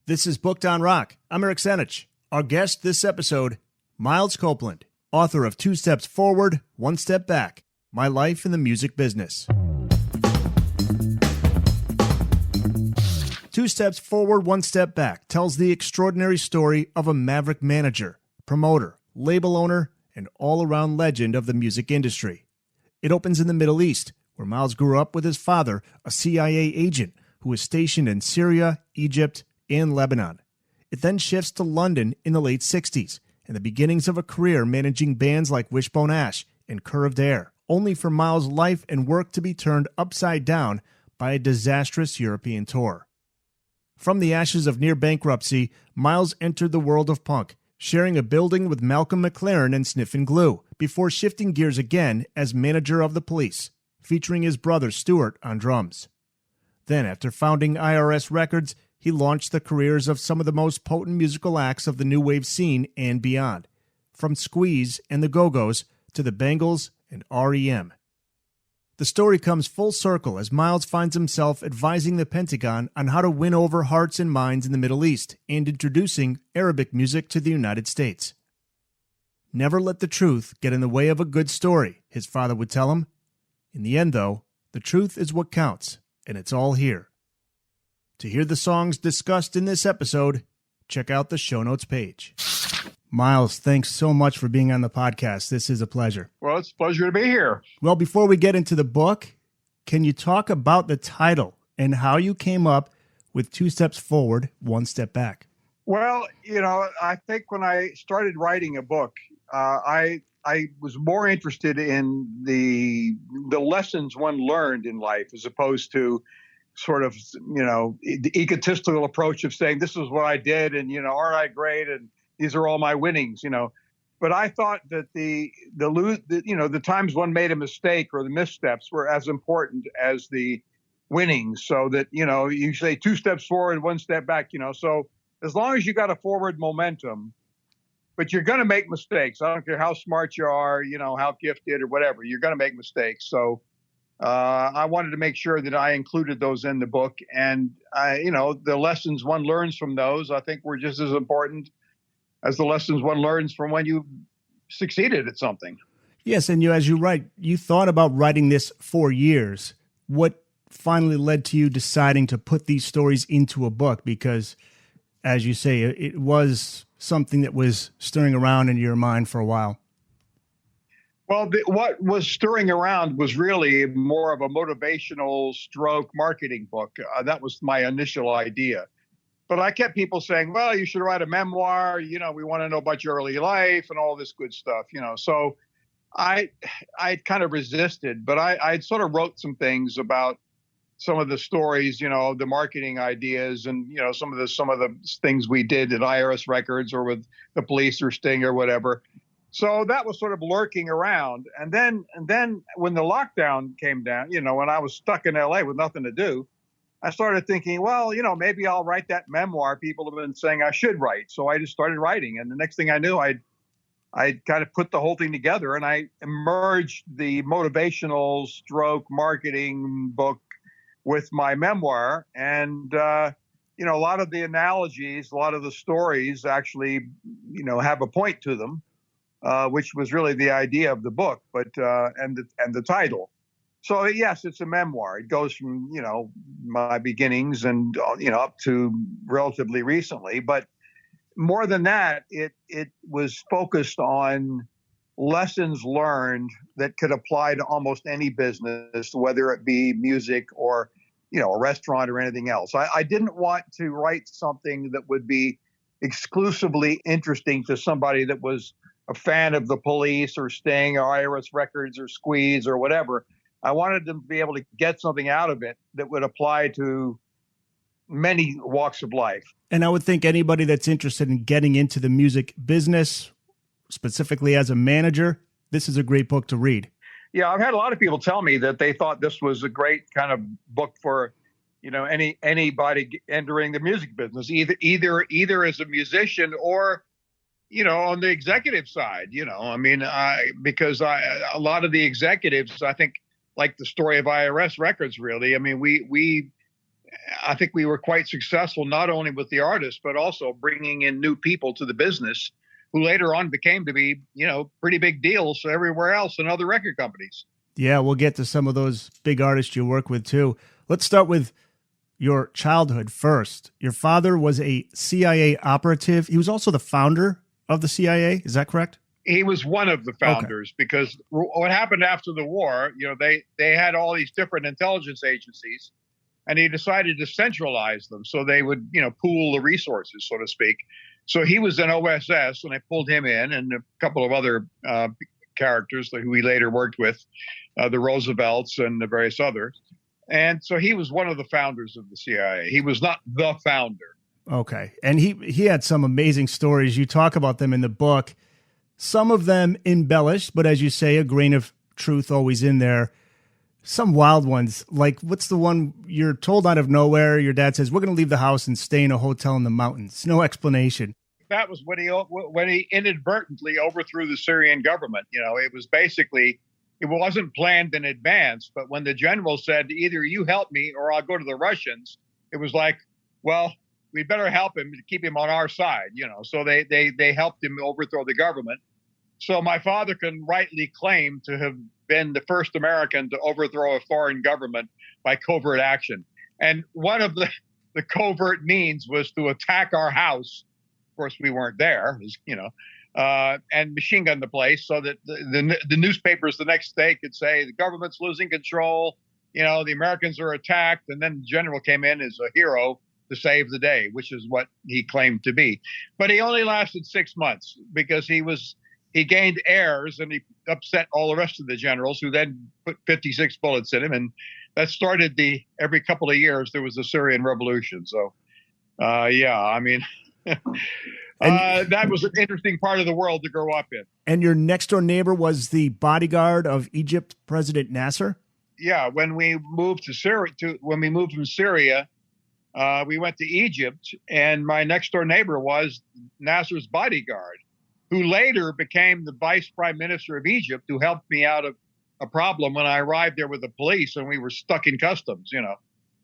This is Booked on Rock. I'm Eric Senich. Our guest this episode, Miles Copeland, author of 2 Steps Forward, 1 Step Back, My Life in the Music Business. 2 Steps Forward, 1 Step Back tells the extraordinary story of a maverick manager, promoter, label owner, and all-around legend of the music industry. It opens in the Middle East, where Miles grew up with his father, a CIA agent who was stationed in Syria, Egypt, and Lebanon. It then shifts to London in the late 60s, and the beginnings of a career managing bands like Wishbone Ash and Curved Air, only for Miles' life and work to be turned upside down by a disastrous European tour. From the ashes of near bankruptcy, Miles entered the world of punk, sharing a building with Malcolm McLaren and Sniffin before shifting gears again as manager of the Police, featuring his brother Stewart on drums. Then, after founding IRS Records, he launched the careers of some of the most potent musical acts of the new wave scene and beyond, from Squeeze and the Go-Go's to the Bangles and R.E.M. The story comes full circle as Miles finds himself advising the Pentagon on how to win over hearts and minds in the Middle East and introducing Arabic music to the United States. Never let the truth get in the way of a good story, his father would tell him. In the end, though, the truth is what counts, and it's all here. To hear the songs discussed in this episode, check out the show notes page. Miles, thanks so much for being on the podcast. This is a pleasure. Well, it's a pleasure to be here. Well, before we get into the book, can you talk about the title and how you came up with 2 Steps Forward, 1 Step Back? Well, I think when I started writing a book, I was more interested in the lessons one learned in life as opposed to sort of, the egotistical approach of saying, this is what I did and, all right, great. And these are all my winnings, But I thought that the times one made a mistake or the missteps were as important as the winnings. So that, you say 2 steps forward, 1 step back, So as long as you got a forward momentum, but you're going to make mistakes. I don't care how smart you are, how gifted or whatever, you're going to make mistakes. So I wanted to make sure that I included those in the book. And, the lessons one learns from those, I think were just as important as the lessons one learns from when you succeeded at something. Yes, and as you write, you thought about writing this for years. What finally led to you deciding to put these stories into a book? Because, as you say, it was something that was stirring around in your mind for a while. Well, what was stirring around was really more of a motivational stroke marketing book. That was my initial idea. But I kept people saying, well, you should write a memoir. We want to know about your early life and all this good stuff, So I kind of resisted, but I sort of wrote some things about some of the stories, the marketing ideas and, some of the things we did at IRS Records or with the Police or Sting or whatever. So that was sort of lurking around. And then when the lockdown came down, when I was stuck in LA with nothing to do, I started thinking, well, maybe I'll write that memoir people have been saying I should write. So I just started writing. And the next thing I knew, I kind of put the whole thing together and I merged the motivational stroke marketing book with my memoir. And, a lot of the analogies, a lot of the stories actually, have a point to them. Which was really the idea of the book, but and the title. So yes, it's a memoir. It goes from my beginnings and up to relatively recently. But more than that, it was focused on lessons learned that could apply to almost any business, whether it be music or a restaurant or anything else. I didn't want to write something that would be exclusively interesting to somebody that was a fan of the Police or Sting or IRS Records or Squeeze or whatever. I wanted them to be able to get something out of it that would apply to many walks of life. And I would think anybody that's interested in getting into the music business, specifically as a manager, this is a great book to read. Yeah, I've had a lot of people tell me that they thought this was a great kind of book for, anybody entering the music business, either as a musician or on the executive side, because a lot of the executives, I think, like the story of IRS Records, really. I mean, we I think we were quite successful, not only with the artists, but also bringing in new people to the business who later on became to be, pretty big deals everywhere else in other record companies. Yeah, we'll get to some of those big artists you work with too. Let's start with your childhood first. Your father was a CIA operative. He was also the founder of the CIA. Is that correct? He was one of the founders, because what happened after the war, they had all these different intelligence agencies, and he decided to centralize them so they would, pool the resources, so to speak. So he was in OSS, and I pulled him in, and a couple of other characters who he later worked with, the Roosevelts and the various others. And so he was one of the founders of the CIA. He was not the founder. Okay. And he had some amazing stories. You talk about them in the book. Some of them embellished, but as you say, a grain of truth always in there. Some wild ones. Like, what's the one you're told out of nowhere? Your dad says, we're going to leave the house and stay in a hotel in the mountains. No explanation. That was when he inadvertently overthrew the Syrian government. It was basically, it wasn't planned in advance, but when the general said, either you help me or I'll go to the Russians, it was like, well, we better help him to keep him on our side, So they helped him overthrow the government. So my father can rightly claim to have been the first American to overthrow a foreign government by covert action. And one of the covert means was to attack our house. Of course, we weren't there, and machine gun the place so that the newspapers the next day could say the government's losing control, the Americans are attacked. And then the general came in as a hero to save the day, which is what he claimed to be. But he only lasted 6 months because he gained heirs, and he upset all the rest of the generals, who then put 56 bullets in him. And that started every couple of years, there was a Syrian revolution. So, that was an interesting part of the world to grow up in. And your next door neighbor was the bodyguard of Egypt President Nasser? Yeah. When we moved from Syria, we went to Egypt, and my next door neighbor was Nasser's bodyguard, who later became the vice prime minister of Egypt, who helped me out of a problem when I arrived there with the police and we were stuck in customs,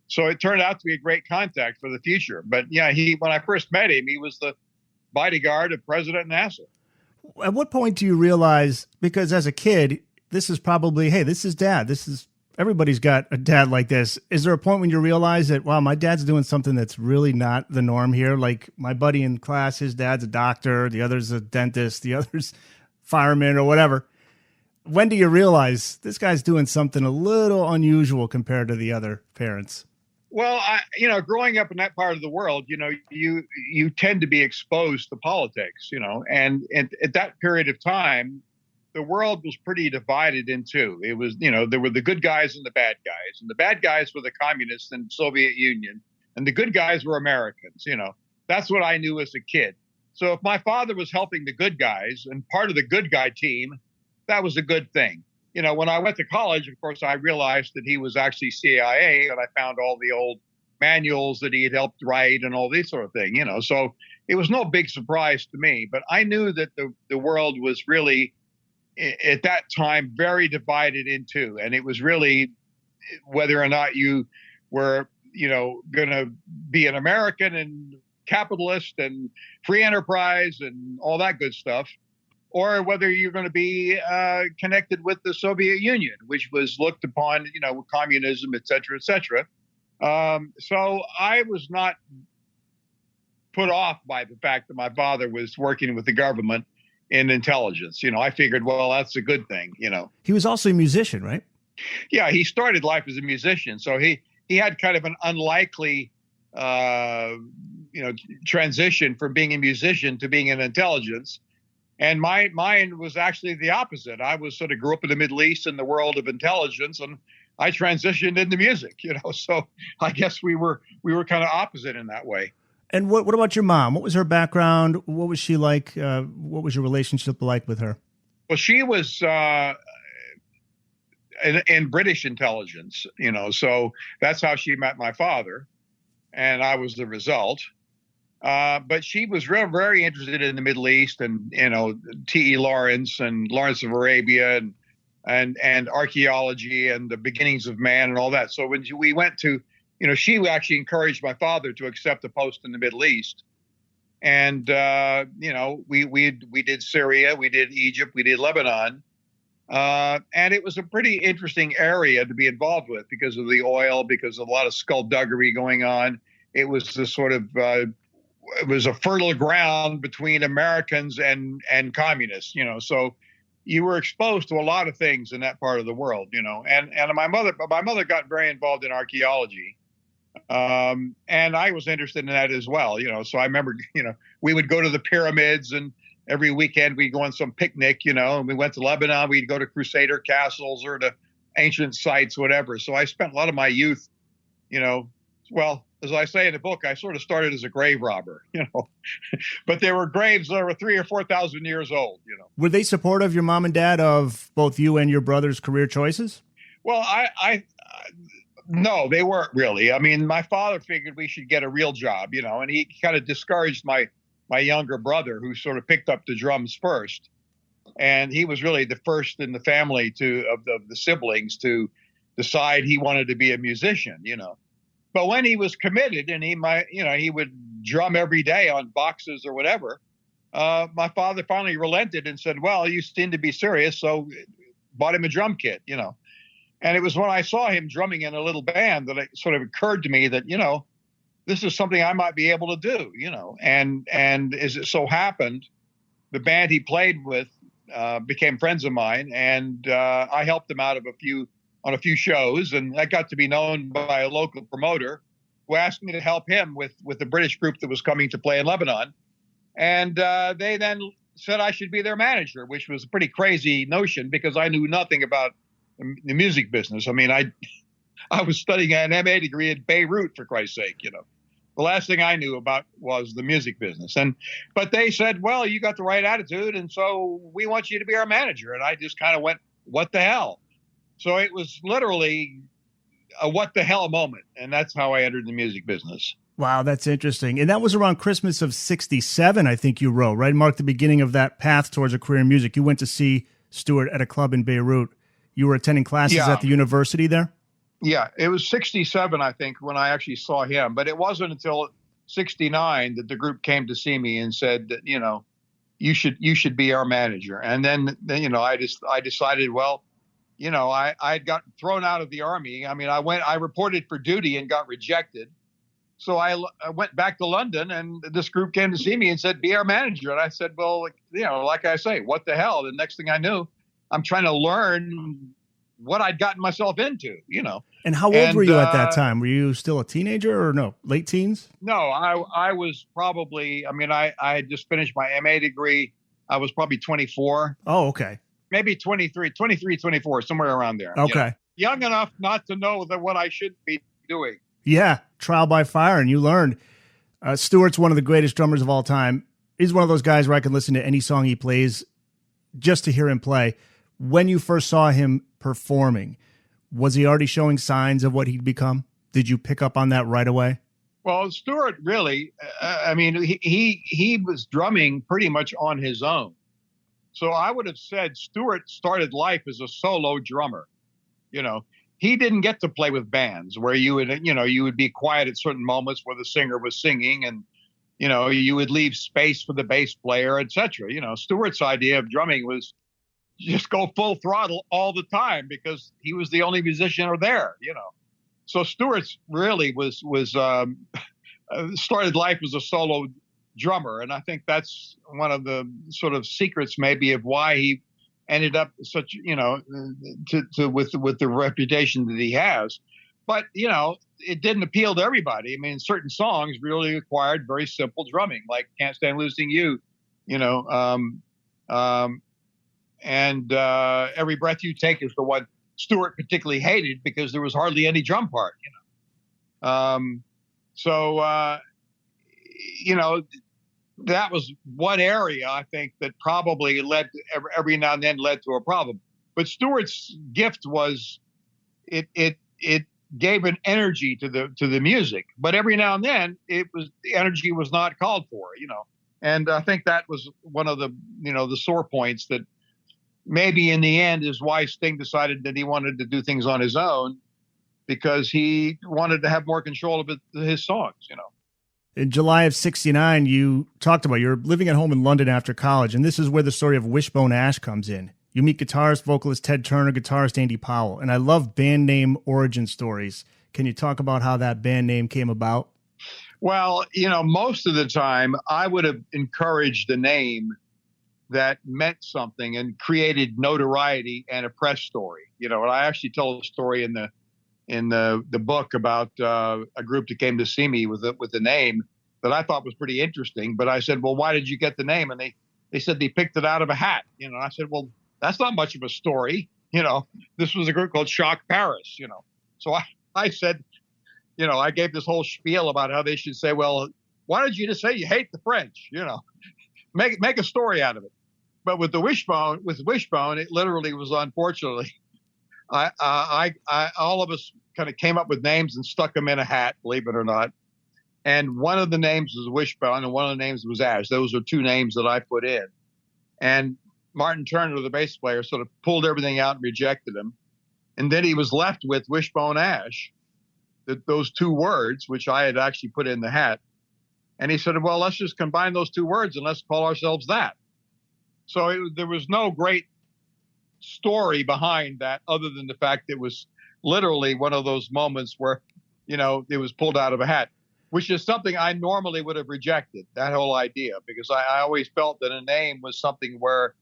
So it turned out to be a great contact for the future. But yeah, when I first met him, he was the bodyguard of President Nasser. At what point do you realize, because as a kid, this is probably, hey, this is dad. Everybody's got a dad like this. Is there a point when you realize that, wow, my dad's doing something that's really not the norm here? Like my buddy in class, his dad's a doctor, the other's a dentist, the other's fireman or whatever. When do you realize this guy's doing something a little unusual compared to the other parents? Well, growing up in that part of the world, you tend to be exposed to politics, and at that period of time, the world was pretty divided in two. It was, there were the good guys and the bad guys, and the bad guys were the communists and Soviet Union, and the good guys were Americans. That's what I knew as a kid. So if my father was helping the good guys and part of the good guy team, that was a good thing. When I went to college, of course, I realized that he was actually CIA, and I found all the old manuals that he had helped write and all these sort of thing, So it was no big surprise to me, but I knew that the world was really, at that time, very divided in two. And it was really whether or not you were, going to be an American and capitalist and free enterprise and all that good stuff, or whether you're going to be connected with the Soviet Union, which was looked upon, communism, et cetera, et cetera. So I was not put off by the fact that my father was working with the government in intelligence. I figured, well, that's a good thing, He was also a musician, right? Yeah, he started life as a musician. So he had kind of an unlikely, transition from being a musician to being in intelligence. And mine was actually the opposite. I was sort of grew up in the Middle East in the world of intelligence, and I transitioned into music, So I guess we were kind of opposite in that way. And what about your mom? What was her background? What was she like? What was your relationship like with her? Well, she was in British intelligence, so that's how she met my father, and I was the result. But she was very interested in the Middle East and, T.E. Lawrence and Lawrence of Arabia and archaeology and the beginnings of man and all that. So when we went to she actually encouraged my father to accept a post in the Middle East. And, we did Syria, we did Egypt, we did Lebanon. And it was a pretty interesting area to be involved with because of the oil, because of a lot of skullduggery going on. It was this sort of, it was a fertile ground between Americans and communists, so you were exposed to a lot of things in that part of the world, and my mother got very involved in archaeology. And I was interested in that as well, so I remember, we would go to the pyramids, and every weekend we'd go on some picnic, and we went to Lebanon, we'd go to Crusader castles or to ancient sites, whatever. So I spent a lot of my youth, well, as I say in the book, I sort of started as a grave robber, but there were graves that were 3,000 or 4,000 years old, Were they supportive, your mom and dad, of both you and your brother's career choices? Well, no, they weren't really. I mean, my father figured we should get a real job, and he kind of discouraged my younger brother, who sort of picked up the drums first. And he was really the first in the family of the siblings to decide he wanted to be a musician, But when he was committed and he would drum every day on boxes or whatever, my father finally relented and said, well, you seem to be serious. So bought him a drum kit, And it was when I saw him drumming in a little band that it sort of occurred to me that, this is something I might be able to do, and as it so happened, the band he played with became friends of mine, and I helped him out on a few shows, and I got to be known by a local promoter who asked me to help him with the British group that was coming to play in Lebanon. And they then said I should be their manager, which was a pretty crazy notion because I knew nothing about the music business. I mean, I was studying an MA degree in Beirut, for Christ's sake, The last thing I knew about was the music business. But they said, well, you got the right attitude, and so we want you to be our manager. And I just kind of went, what the hell? So it was literally a what the hell moment. And that's how I entered the music business. Wow, that's interesting. And that was around Christmas of 67, I think you wrote, right? Marked the beginning of that path towards a career in music. You went to see Stewart at a club in Beirut. You were attending classes at the university there? Yeah, it was 67, I think, when I actually saw him. But it wasn't until 69 that the group came to see me and said that, you should be our manager. And then I decided, well, I got thrown out of the Army. I mean, I reported for duty and got rejected. So I went back to London, and this group came to see me and said, be our manager. And I said, well, like I say, what the hell? The next thing I knew, I'm trying to learn what I'd gotten myself into, And how old were you at that time? Were you still a teenager or no, late teens? No, I was probably, I had just finished my MA degree. I was probably 24. Oh, okay. Maybe 23, 24, somewhere around there. Okay. Young enough not to know that what I should be doing. Yeah, trial by fire, and you learned. Stewart's one of the greatest drummers of all time. He's one of those guys where I can listen to any song he plays just to hear him play. When you first saw him performing, was he already showing signs of what he'd become? Did you pick up on that right away? Well, Stewart really, he was drumming pretty much on his own. So I would have said Stewart started life as a solo drummer. He didn't get to play with bands where you would be quiet at certain moments where the singer was singing, and you would leave space for the bass player, etc. Stewart's idea of drumming was just go full throttle all the time because he was the only musician there. So Stewart's really was started life as a solo drummer, and I think that's one of the sort of secrets maybe of why he ended up such with the reputation that he has. But it didn't appeal to everybody. I mean, certain songs really required very simple drumming, like "Can't Stand Losing You," and "Every Breath You Take" is the one Stewart particularly hated because there was hardly any drum part. That was one area I think that probably led to, every now and then led to a problem. But Stewart's gift was it gave an energy to the music, but every now and then the energy was not called for, And I think that was one of the the sore points that maybe in the end is why Sting decided that he wanted to do things on his own, because he wanted to have more control of his songs, you know. In July of '69, you talked about you're living at home in London after college, and this is where the story of Wishbone Ash comes in. You meet guitarist, vocalist Ted Turner, guitarist Andy Powell, and I love band name origin stories. Can you talk about how that band name came about? Well, you know, most of the time I would have encouraged a name that meant something and created notoriety and a press story. You know, and I actually tell a story in the book about a group that came to see me with the name that I thought was pretty interesting. But I said, well, why did you get the name? And they said they picked it out of a hat. You know, I said, well, that's not much of a story. You know, this was a group called Shock Paris, you know. So I said, you know, I gave this whole spiel about how they should say, well, why did you just say you hate the French? You know, make a story out of it. But with Wishbone, it literally was, unfortunately, I all of us kind of came up with names and stuck them in a hat, believe it or not. And one of the names was Wishbone and one of the names was Ash. Those are two names that I put in. And Martin Turner, the bass player, sort of pulled everything out and rejected them. And then he was left with Wishbone Ash, those two words, which I had actually put in the hat. And he said, well, let's just combine those two words and let's call ourselves that. So there was no great story behind that other than the fact that it was literally one of those moments where, you know, it was pulled out of a hat, which is something I normally would have rejected, that whole idea, because I always felt that a name was something where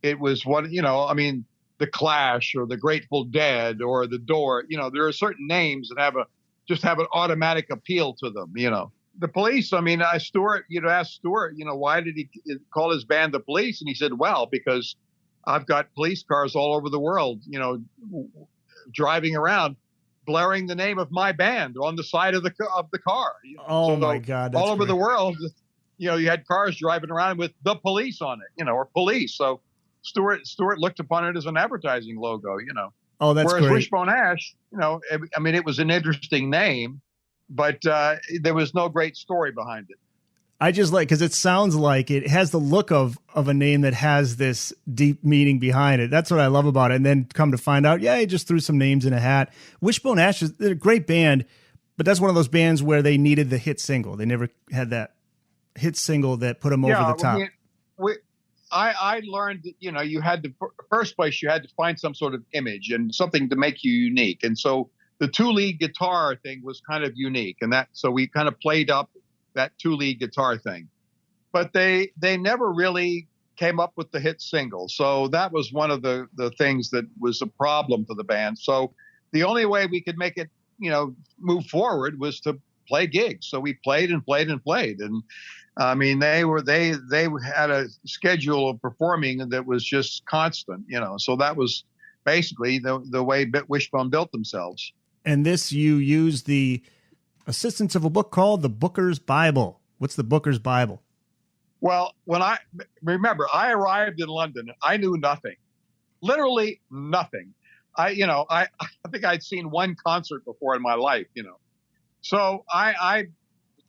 it was one, you know, I mean, the Clash or the Grateful Dead or the Door, you know, there are certain names that just have an automatic appeal to them, you know. The Police, I mean, Stewart, you'd ask Stewart, you know, why did he call his band the Police? And he said, well, because I've got police cars all over the world, you know, driving around, blaring the name of my band on the side of the car. Oh, so my God. All over the world, you know, you had cars driving around with the Police on it, you know, or Police. So Stewart looked upon it as an advertising logo, you know. Oh, that's Whereas great. Wishbone Ash, you know, I mean, it was an interesting name, but there was no great story behind it. I just like, because it sounds like it has the look of a name that has this deep meaning behind it. That's what I love about it. And then come to find out, yeah, he just threw some names in a hat. Wishbone Ash they're a great band, but that's one of those bands where they needed the hit single. They never had that hit single that put them over the top. I learned that, you know, you had to, first place, you had to find some sort of image and something to make you unique. And so the two-lead guitar thing was kind of unique. And so we kind of played up that two-lead guitar thing. But they never really came up with the hit single. So that was one of the things that was a problem for the band. So the only way we could make it, you know, move forward was to play gigs. So we played and played and played. And I mean, they had a schedule of performing that was just constant, you know. So that was basically the way Wishbone built themselves. And this, you use the assistance of a book called The Booker's Bible. What's The Booker's Bible? Well, when I arrived in London, I knew nothing, literally nothing. I think I'd seen one concert before in my life, you know. So I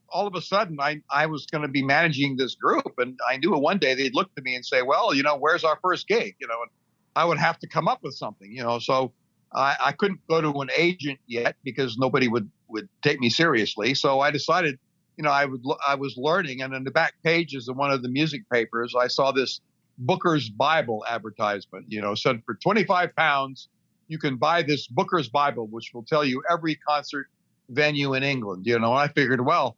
all of a sudden I was going to be managing this group, and I knew one day they'd look to me and say, well, you know, where's our first gig? You know, and I would have to come up with something, you know. So I couldn't go to an agent yet because nobody would take me seriously. So I decided, you know, I was learning, and in the back pages of one of the music papers, I saw this Booker's Bible advertisement, you know, said for £25, you can buy this Booker's Bible, which will tell you every concert venue in England, you know. And I figured, well,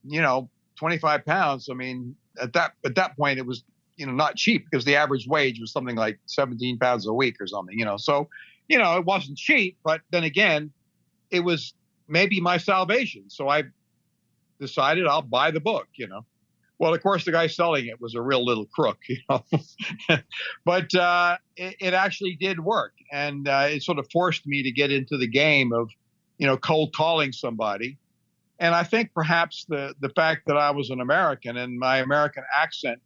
you know, £25. I mean, at that point, it was, you know, not cheap because the average wage was something like £17 a week or something, you know. So, you know, it wasn't cheap, but then again, it was maybe my salvation. So I decided I'll buy the book, you know. Well, of course, the guy selling it was a real little crook, you know. But it actually did work, and it sort of forced me to get into the game of, you know, cold calling somebody. And I think perhaps the fact that I was an American and my American accent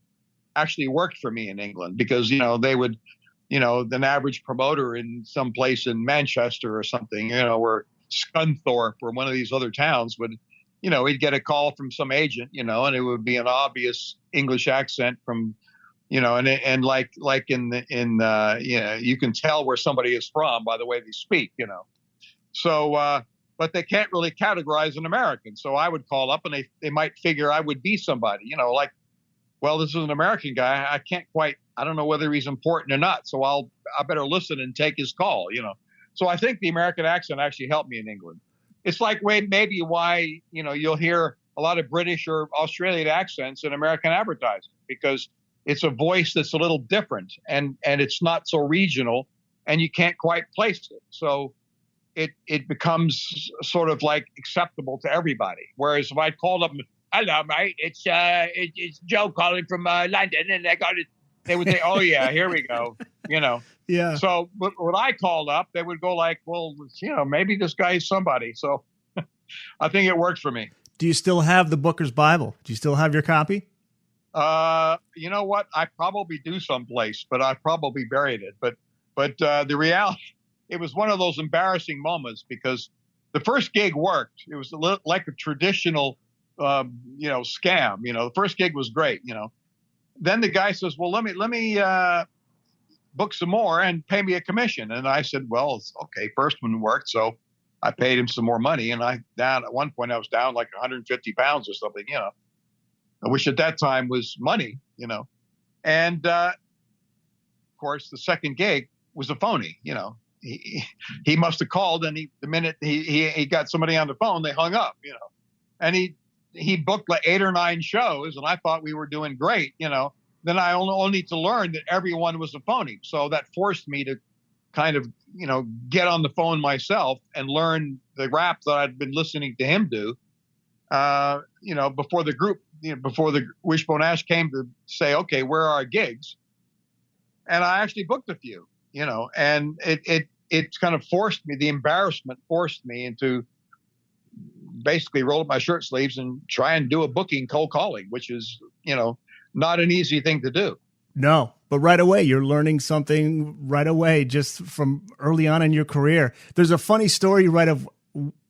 actually worked for me in England, because, you know, they would, you know, an average promoter in some place in Manchester or something, you know, or Scunthorpe or one of these other towns would, you know, he'd get a call from some agent, you know, and it would be an obvious English accent from, you know, and like in you know, you can tell where somebody is from by the way they speak, you know. So, but they can't really categorize an American. So I would call up, and they might figure I would be somebody, like, well, this is an American guy. I don't know whether he's important or not. So I better listen and take his call. So I think the American accent actually helped me in England. It's like maybe why, you'll hear a lot of British or Australian accents in American advertising, because it's a voice that's a little different, and it's not so regional, and you can't quite place it. So it becomes sort of like acceptable to everybody. Whereas if I called up, hello, mate, it's Joe calling from London, and they would say, oh yeah, here we go, Yeah. So when I called up, they would go like, well, maybe this guy is somebody. So I think it worked for me. Do you still have the Booker's Bible? Do you still have your copy? You know what? I probably do someplace, but I probably buried it. But the reality, it was one of those embarrassing moments, because the first gig worked. It was like a traditional, scam. The first gig was great. Then the guy says, well, let me book some more and pay me a commission. And I said, well, it's okay. First one worked. So I paid him some more money. And at one point I was down like 150 pounds or something, which at that time was money, and, of course the second gig was a phony, he must've called, and the minute he got somebody on the phone, they hung up, and he booked like 8 or 9 shows, and I thought we were doing great, then I only to learn that everyone was a phony. So that forced me to kind of, get on the phone myself and learn the rap that I'd been listening to him do, before the group, before the Wishbone Ash came to say, okay, where are our gigs? And I actually booked a few, and it kind of forced me, the embarrassment forced me into basically roll up my shirt sleeves and try and do a booking cold calling, which is, not an easy thing to do. No, but right away, you're learning something right away, just from early on in your career. There's a funny story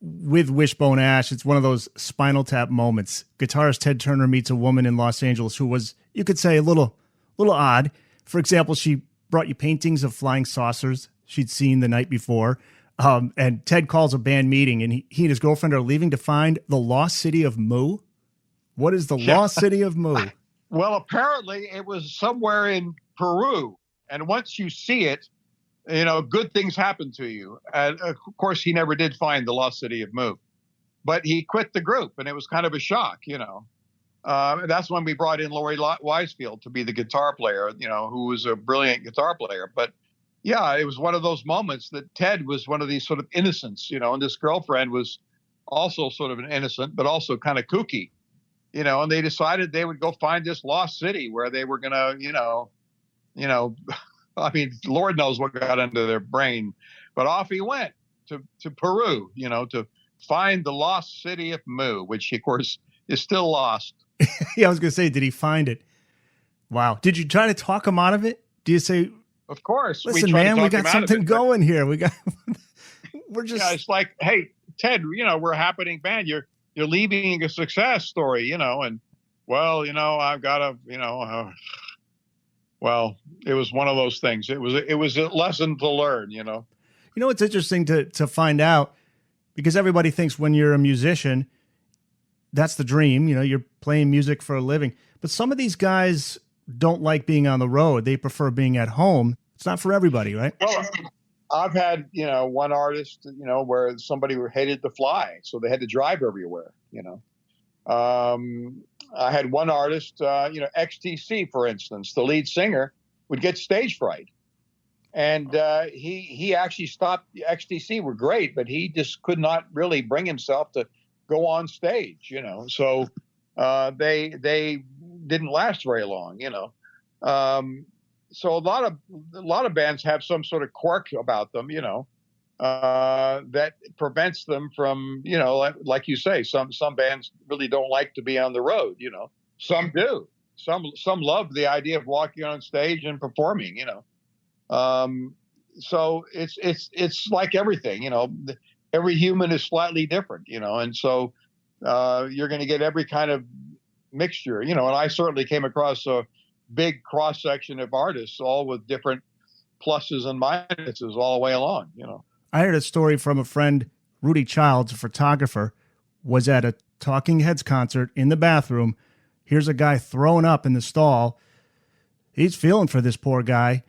with Wishbone Ash. It's one of those Spinal Tap moments. Guitarist Ted Turner meets a woman in Los Angeles who was, you could say, a little odd. For example, she brought you paintings of flying saucers she'd seen the night before. And Ted calls a band meeting, and he and his girlfriend are leaving to find the lost city of Mu. What is the lost city of Mu? Well, apparently it was somewhere in Peru. And once you see it, good things happen to you. And of course, he never did find the lost city of Mu, but he quit the group, and it was kind of a shock, That's when we brought in Laurie Wisefield to be the guitar player, who was a brilliant guitar player. But yeah, it was one of those moments that Ted was one of these sort of innocents, and this girlfriend was also sort of an innocent, but also kind of kooky, and they decided they would go find this lost city where they were going to, I mean, Lord knows what got into their brain, but off he went to Peru, to find the lost city of Mu, which of course is still lost. Yeah, I was going to say, did he find it? Wow. Did you try to talk him out of it? Do you say, of course, listen, man, we got something going here. We're just, yeah, it's like, hey, Ted, we're a happening band. You're leaving a success story, and well, I've got to, well, it was one of those things. It was a lesson to learn, It's interesting to find out, because everybody thinks when you're a musician, that's the dream. You're playing music for a living. But some of these guys don't like being on the road. They prefer being at home. It's not for everybody, right? Well, I've had, one artist, where somebody hated to fly, so they had to drive everywhere, I had one artist, XTC, for instance, the lead singer, would get stage fright. And he actually stopped. XTC were great, but he just could not really bring himself to go on stage, So they didn't last very long, So a lot of bands have some sort of quirk about them, that prevents them from, like you say, some bands really don't like to be on the road, Some do. Some love the idea of walking on stage and performing, So it's like everything, every human is slightly different, and so you're going to get every kind of mixture, and I certainly came across a big cross section of artists, all with different pluses and minuses all the way along, I heard a story from a friend, Rudy Childs, a photographer, was at a Talking Heads concert in the bathroom. Here's a guy throwing up in the stall. He's feeling for this poor guy.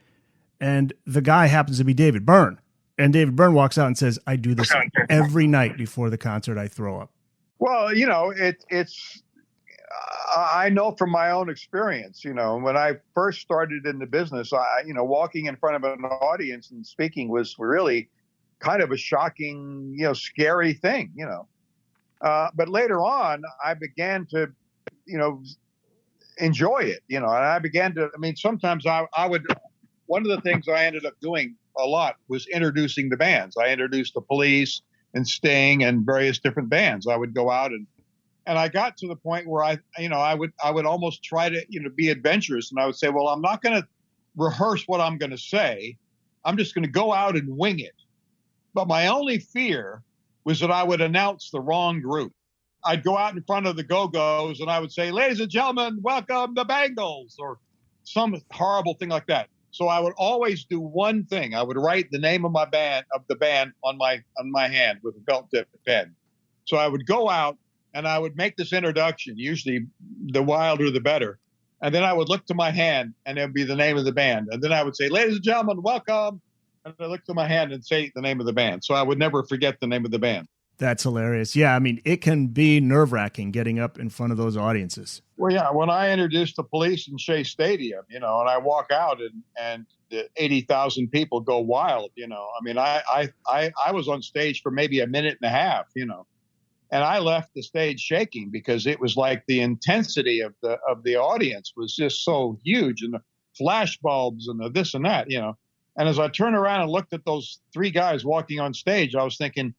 And the guy happens to be David Byrne. And David Byrne walks out and says, I do this every night before the concert. I throw up. Well, it's I know from my own experience, when I first started in the business, walking in front of an audience and speaking was really kind of a shocking, scary thing, but later on, I began to, enjoy it, and I began to, sometimes I would, one of the things I ended up doing a lot was introducing the bands. I introduced the Police and Sting and various different bands. I would go out and I got to the point where I would almost try to, be adventurous. And I would say, well, I'm not going to rehearse what I'm going to say. I'm just going to go out and wing it. But my only fear was that I would announce the wrong group. I'd go out in front of the Go-Go's and I would say, ladies and gentlemen, welcome the Bangles, or some horrible thing like that. So I would always do one thing. I would write the name of the band on my hand with a belt tip pen. So I would go out and I would make this introduction, usually the wilder the better. And then I would look to my hand and it would be the name of the band. And then I would say, ladies and gentlemen, welcome. And I look to my hand and say the name of the band. So I would never forget the name of the band. That's hilarious. Yeah, it can be nerve-wracking getting up in front of those audiences. Well, yeah, when I introduced the Police in Shea Stadium, and I walk out and the 80,000 people go wild, I was on stage for maybe a minute and a half, and I left the stage shaking because it was like the intensity of the audience was just so huge, and the flash bulbs and the this and that, And as I turned around and looked at those three guys walking on stage, I was thinking,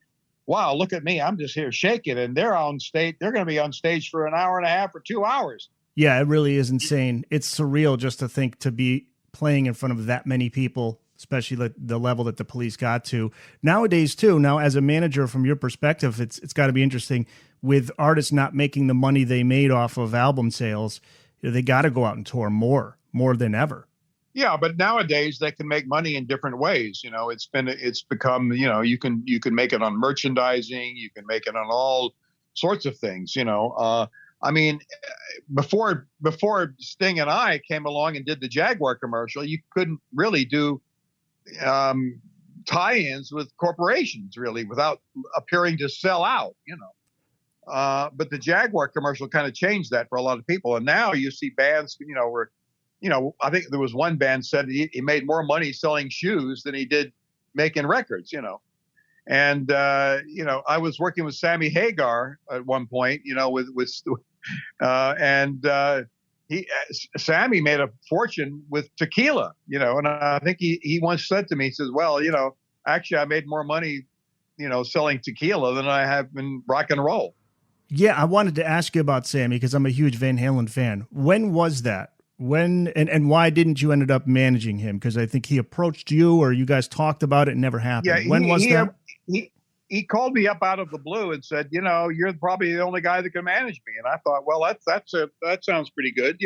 wow, look at me. I'm just here shaking, and they're on stage. They're going to be on stage for an hour and a half or 2 hours. Yeah, it really is insane. It's surreal just to think to be playing in front of that many people, especially the level that the Police got to. Nowadays, too, now as a manager, from your perspective, it's got to be interesting with artists not making the money they made off of album sales. They got to go out and tour more than ever. Yeah, but nowadays they can make money in different ways. It's become, you can make it on merchandising, you can make it on all sorts of things. Before Sting and I came along and did the Jaguar commercial, you couldn't really do tie-ins with corporations really without appearing to sell out. But the Jaguar commercial kind of changed that for a lot of people, and now you see bands, where. I think there was one band said he made more money selling shoes than he did making records, And, I was working with Sammy Hagar at one point, Sammy made a fortune with tequila, and I think he once said to me, he says, well, actually I made more money, selling tequila than I have in rock and roll. Yeah. I wanted to ask you about Sammy because I'm a huge Van Halen fan. When was that? When and why didn't you ended up managing him? Because I think he approached you or you guys talked about it and never happened. Yeah, when was that? He called me up out of the blue and said, you're probably the only guy that can manage me. And I thought, well, that sounds pretty good,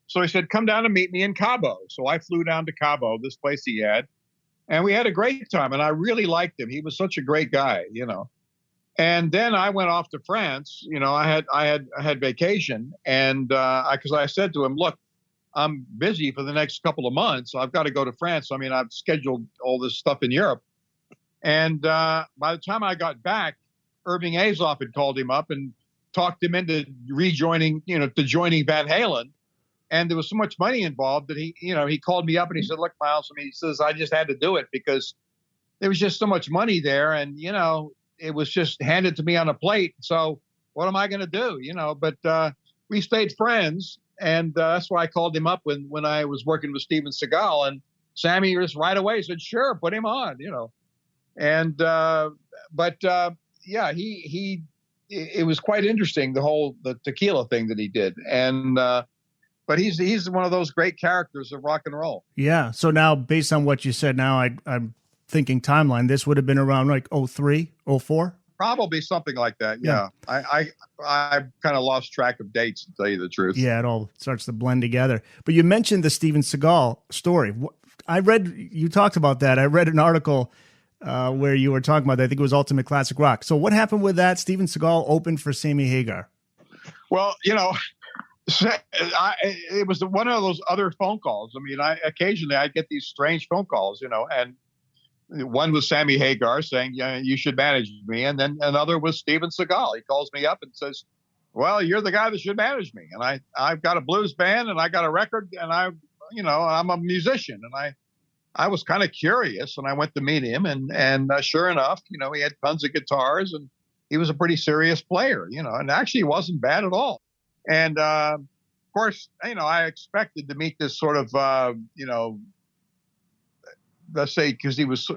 So he said, come down and meet me in Cabo. So I flew down to Cabo, this place he had, and we had a great time. And I really liked him. He was such a great guy, And then I went off to France. I had vacation, and because I said to him, look, I'm busy for the next couple of months. So I've got to go to France. I've scheduled all this stuff in Europe. And by the time I got back, Irving Azoff had called him up and talked him into joining Van Halen. And there was so much money involved that he called me up and he said, look, Miles, he says, I just had to do it because there was just so much money there. And, it was just handed to me on a plate. So what am I going to do? But we stayed friends. And that's why I called him up when I was working with Steven Seagal, and Sammy just right away said, sure, put him on, And, it was quite interesting, the tequila thing that he did. And, but he's one of those great characters of rock and roll. Yeah. So now based on what you said, now I'm thinking timeline, this would have been around like 03, 04? Probably something like that. Yeah. I kind of lost track of dates, to tell you the truth. Yeah, it all starts to blend together. But you mentioned the Steven Seagal story. You talked about that. I read an article where you were talking about, I think it was Ultimate Classic Rock. So what happened with that? Steven Seagal opened for Sammy Hagar. Well, it was one of those other phone calls. I mean, occasionally I'd get these strange phone calls, and one was Sammy Hagar saying, yeah, you should manage me. And then another was Steven Seagal. He calls me up and says, well, you're the guy that should manage me. And I've got a blues band and I got a record and I'm a musician. And I was kind of curious and I went to meet him and sure enough, he had tons of guitars and he was a pretty serious player, and actually he wasn't bad at all. And, of course, I expected to meet this sort of, let's say, because he was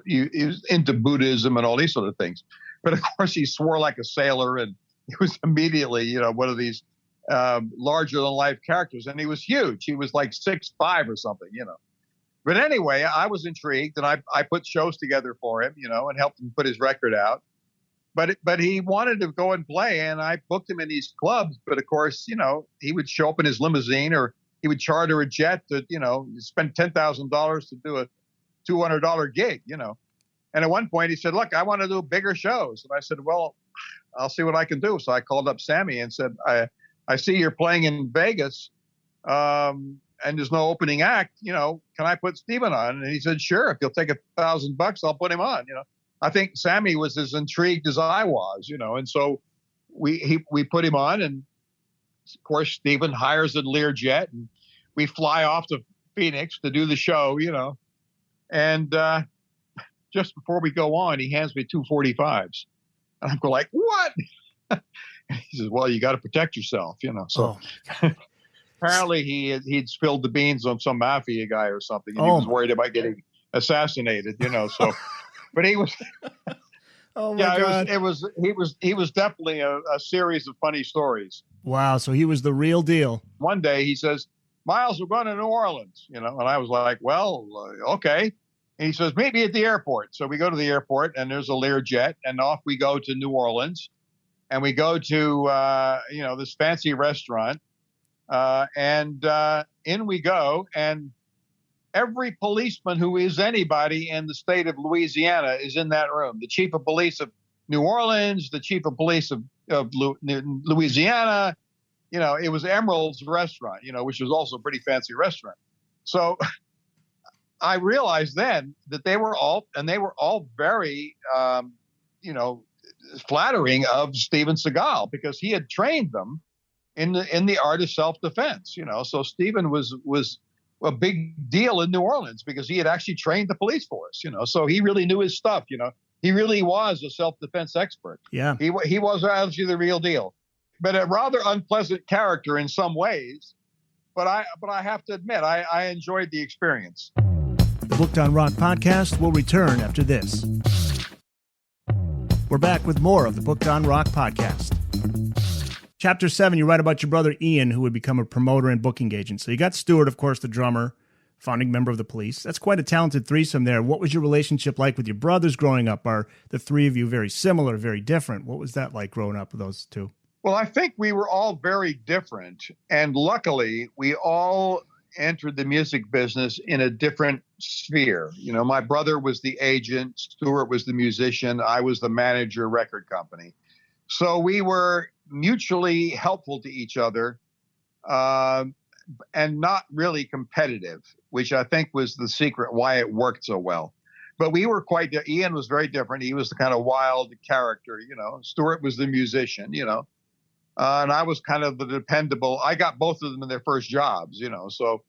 into Buddhism and all these sort of things. But of course, he swore like a sailor, and he was immediately, one of these larger than life characters. And he was huge. He was like 6'5" or something, But anyway, I was intrigued, and I put shows together for him, and helped him put his record out. But he wanted to go and play, and I booked him in these clubs. But of course, he would show up in his limousine, or he would charter a jet to, spend $10,000 to do a $200 gig, And at one point he said, look, I want to do bigger shows. And I said, well, I'll see what I can do. So I called up Sammy and said, I see you're playing in Vegas, and there's no opening act, can I put Steven on? And he said, sure, if you'll take $1,000, I'll put him on, I think Sammy was as intrigued as I was, and so we put him on, and of course Steven hires a Learjet, and we fly off to Phoenix to do the show, and just before we go on, he hands me two 45s, and I'm going like, what? He says, well, you got to protect yourself, So apparently he'd spilled the beans on some mafia guy or something, and he was worried about getting assassinated, So. But he was, oh my God. He was definitely a series of funny stories. Wow. So he was the real deal. One day he says, Miles, we're going to New Orleans, and I was like, well, okay. And he says, meet me at the airport. So we go to the airport and there's a Learjet and off we go to New Orleans, and we go to, this fancy restaurant, and in we go, and every policeman who is anybody in the state of Louisiana is in that room. The chief of police of New Orleans, the chief of police of Louisiana, it was Emerald's restaurant, which was also a pretty fancy restaurant. So I realized then that they were all very, flattering of Steven Seagal, because he had trained them in the art of self-defense, So Steven was a big deal in New Orleans because he had actually trained the police force, so he really knew his stuff, he really was a self-defense expert. Yeah. He was actually the real deal, but a rather unpleasant character in some ways. But I have to admit, I enjoyed the experience. The Booked on Rock podcast will return after this. We're back with more of the Booked on Rock podcast. Chapter 7, you write about your brother Ian, who would become a promoter and booking agent. So you got Stewart, of course, the drummer, founding member of the Police. That's quite a talented threesome there. What was your relationship like with your brothers growing up? Are the three of you very similar, very different? What was that like growing up with those two? Well, I think we were all very different. And luckily, we all entered the music business in a different sphere. My brother was the agent, Stewart was the musician, I was the manager, record company. So we were mutually helpful to each other, and not really competitive, which I think was the secret why it worked so well. But we were Ian was very different. He was the kind of wild character, Stewart was the musician, and I was kind of the dependable. I got both of them in their first jobs, So,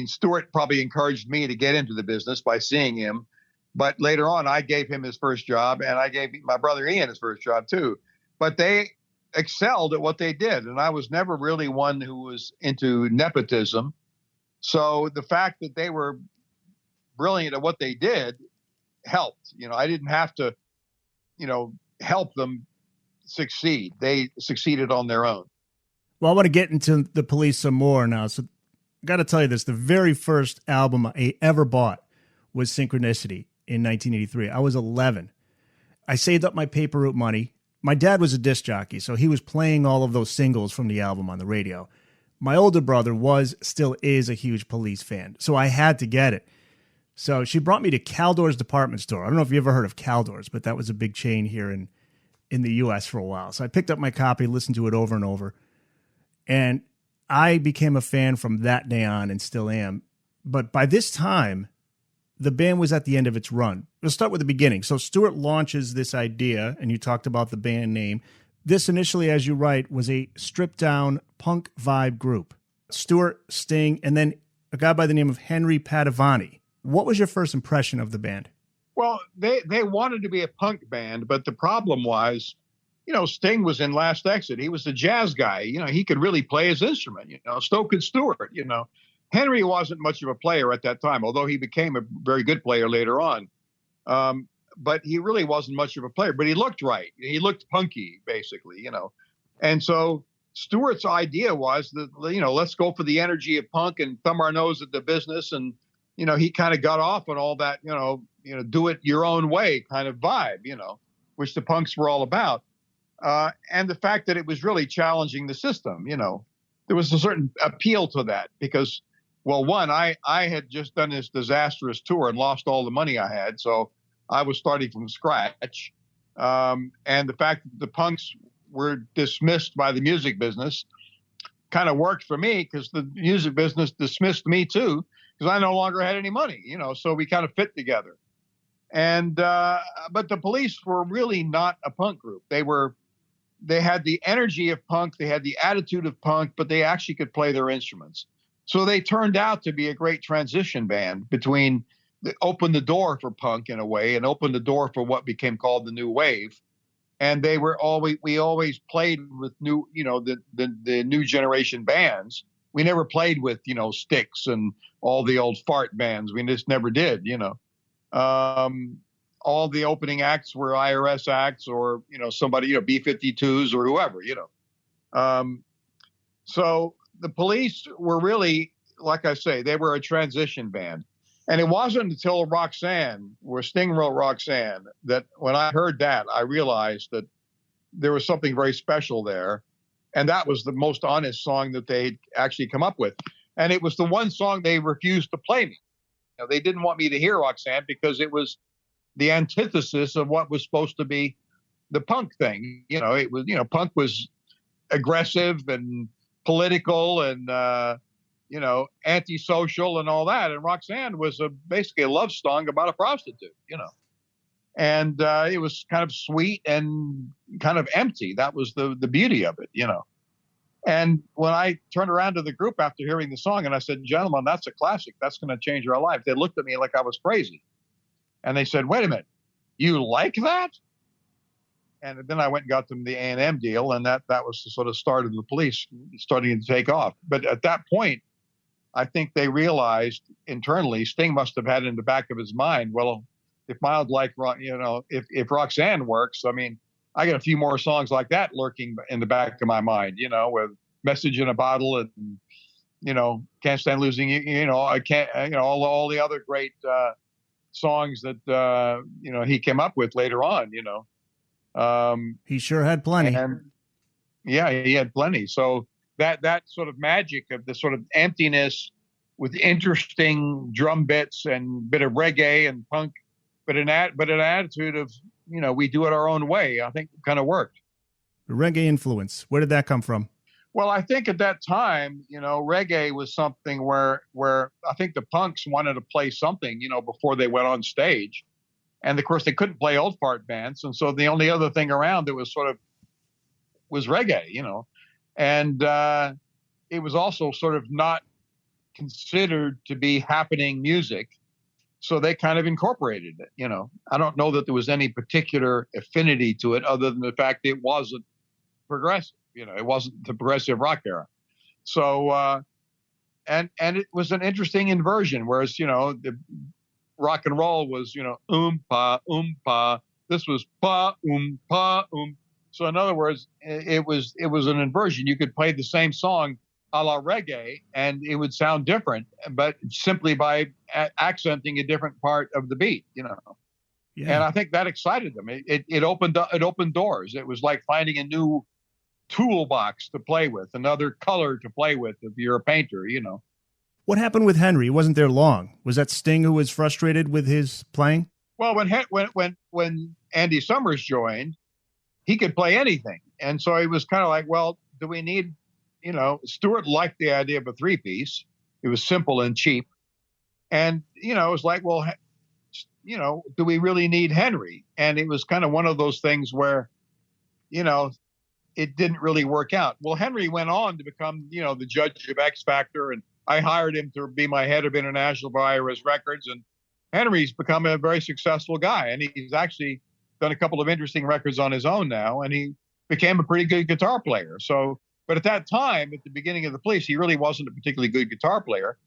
Stewart probably encouraged me to get into the business by seeing him. But later on, I gave him his first job, and I gave my brother Ian his first job too. But they excelled at what they did, and I was never really one who was into nepotism. So the fact that they were brilliant at what they did helped. I didn't have to, help them succeed. They succeeded on their own. Well, I want to get into the Police some more now. So I got to tell you this, the very first album I ever bought was Synchronicity in 1983. I was 11. I saved up my paper route money. My dad was a disc jockey, so he was playing all of those singles from the album on the radio. My older brother still is a huge Police fan, so I had to get it. So she brought me to Caldor's department store. I don't know if you ever heard of Caldor's, but that was a big chain here in the U.S. for a while. So I picked up my copy, listened to it over and over, and I became a fan from that day on and still am. But by this time, the band was at the end of its run. We'll start with the beginning. So Stewart launches this idea, and you talked about the band name. This initially, as you write, was a stripped-down punk vibe group. Stewart, Sting, and then a guy by the name of Henry Padavani. What was your first impression of the band? Well, they wanted to be a punk band, but the problem was, Sting was in Last Exit. He was a jazz guy. He could really play his instrument. So could Stewart. Henry wasn't much of a player at that time, although he became a very good player later on. But he really wasn't much of a player. But he looked right. He looked punky, basically. And so Stewart's idea was that, let's go for the energy of punk and thumb our nose at the business. And he kind of got off on all that, do it your own way kind of vibe, which the punks were all about. And the fact that it was really challenging the system, there was a certain appeal to that because, well, one, I had just done this disastrous tour and lost all the money I had. So I was starting from scratch. And the fact that the punks were dismissed by the music business kind of worked for me because the music business dismissed me too, because I no longer had any money, so we kind of fit together. And, but the Police were really not a punk group. They had the energy of punk. They had the attitude of punk, but they actually could play their instruments. So they turned out to be a great transition band between opened the door for punk in a way and opened the door for what became called the new wave. And we always played with new, the new generation bands. We never played with, Styx and all the old fart bands. We just never did, all the opening acts were IRS acts or, somebody, B-52s or whoever, So the Police were really, like I say, they were a transition band. And it wasn't until Roxanne, where Sting wrote Roxanne, that when I heard that, I realized that there was something very special there. And that was the most honest song that they'd actually come up with. And it was the one song they refused to play me. They didn't want me to hear Roxanne because it was the antithesis of what was supposed to be the punk thing. It was, punk was aggressive and political and, antisocial and all that. And Roxanne was basically a love song about a prostitute, and it was kind of sweet and kind of empty. That was the beauty of it, And when I turned around to the group after hearing the song and I said, gentlemen, that's a classic. That's going to change our life. They looked at me like I was crazy. And they said, wait a minute, you like that? And then I went and got them the A&M deal. And that was the sort of start of the Police starting to take off. But at that point, I think they realized internally, Sting must have had in the back of his mind, well, if Mild like, if Roxanne works, I mean, I got a few more songs like that lurking in the back of my mind, with Message in a Bottle and, Can't Stand Losing You, I can't, all the other great songs that, he came up with later on, He sure had plenty. And yeah, he had plenty. So that sort of magic of the sort of emptiness with interesting drum bits and bit of reggae and punk, but an attitude of, we do it our own way, I think kind of worked. The Reggae Influence, where did that come from? Well, I think at that time, reggae was something where I think the punks wanted to play something, before they went on stage. And of course they couldn't play old fart bands. And so the only other thing around that was was reggae, and it was also sort of not considered to be happening music. So they kind of incorporated it, I don't know that there was any particular affinity to it other than the fact it wasn't progressive, it wasn't the progressive rock era. So, and it was an interesting inversion, whereas, the rock and roll was, pa, pa. This was pa, pa, So in other words, it was an inversion. You could play the same song a la reggae and it would sound different, but simply by accenting a different part of the beat, Yeah. And I think that excited them. It opened doors. It was like finding a new toolbox to play with, another color to play with if you're a painter, What happened with Henry? He wasn't there long. Was that Sting who was frustrated with his playing? Well, when Andy Summers joined, he could play anything. And so he was kind of like, well, do we need, Stewart liked the idea of a three-piece. It was simple and cheap. And, it was like, well, do we really need Henry? And it was kind of one of those things where, it didn't really work out. Well, Henry went on to become, the judge of X Factor, and I hired him to be my head of international for IRS Records. And Henry's become a very successful guy, and he's actually done a couple of interesting records on his own now, and he became a pretty good guitar player. So, but at that time, at the beginning of the Police, he really wasn't a particularly good guitar player,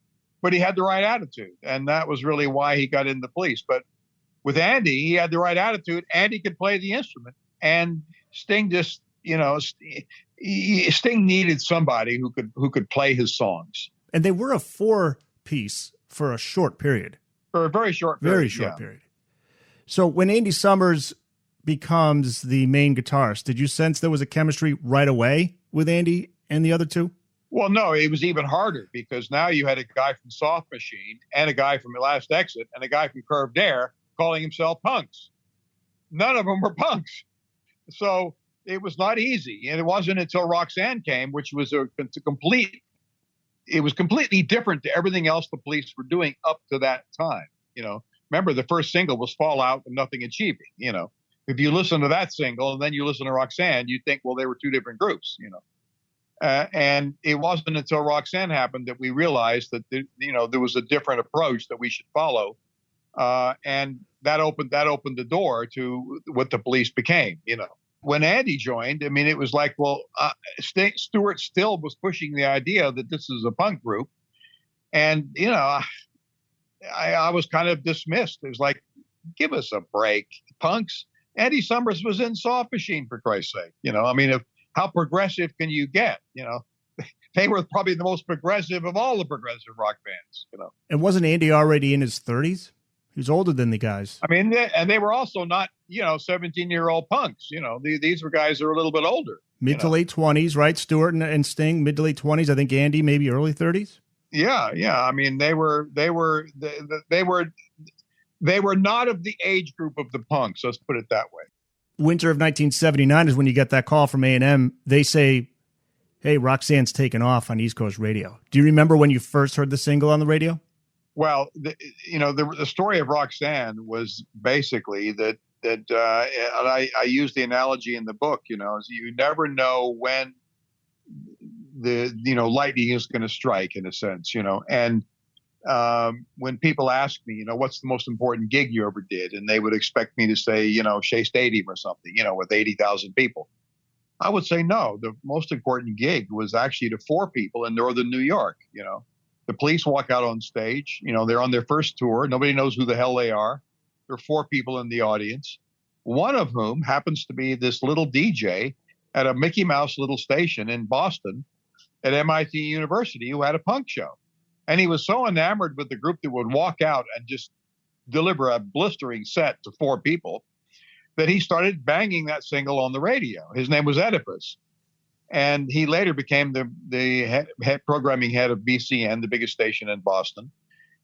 but he had the right attitude, and that was really why he got in the Police. But with Andy, he had the right attitude. Andy could play the instrument, and Sting just, Sting needed somebody who could play his songs. And they were a four-piece for a short period. For a very short period. Very short period. So when Andy Summers becomes the main guitarist, did you sense there was a chemistry right away with Andy and the other two? Well, no, it was even harder because now you had a guy from Soft Machine and a guy from The Last Exit and a guy from Curved Air calling himself punks. None of them were punks. So it was not easy. And it wasn't until Roxanne came, which was it was completely different to everything else the Police were doing up to that time. Remember the first single was Fall Out and Nothing Achieving. If you listen to that single and then you listen to Roxanne, you think, well, they were two different groups, and it wasn't until Roxanne happened that we realized that, there was a different approach that we should follow. And that opened the door to what the Police became, When Andy joined, it was like, well, Stewart still was pushing the idea that this is a punk group. And, I was kind of dismissed. It was like, give us a break, punks. Andy Summers was in Soft Machine, for Christ's sake. How progressive can you get? They were probably the most progressive of all the progressive rock bands, And wasn't Andy already in his 30s? He was older than the guys. And they were also not, 17-year-old punks. These were guys that were a little bit older. Mid to late 20s, right? Stewart and Sting, mid to late 20s. I think Andy, maybe early 30s. Yeah. They were not of the age group of the punks. Let's put it that way. Winter of 1979 is when you get that call from A&M. They say, hey, Roxanne's taken off on East Coast radio. Do you remember when you first heard the single on the radio? Well, the story of Roxanne was basically that and I use the analogy in the book, is you never know when the, lightning is going to strike, in a sense, and when people ask me, what's the most important gig you ever did? And they would expect me to say, Shea Stadium or something, with 80,000 people. I would say, no, the most important gig was actually to 4 people in northern New York. The Police walk out on stage, they're on their first tour. Nobody knows who the hell they are. There are 4 people in the audience, one of whom happens to be this little DJ at a Mickey Mouse little station in Boston at MIT University who had a punk show. And he was so enamored with the group that would walk out and just deliver a blistering set to 4 people that he started banging that single on the radio. His name was Oedipus. And he later became the programming head of BCN, the biggest station in Boston.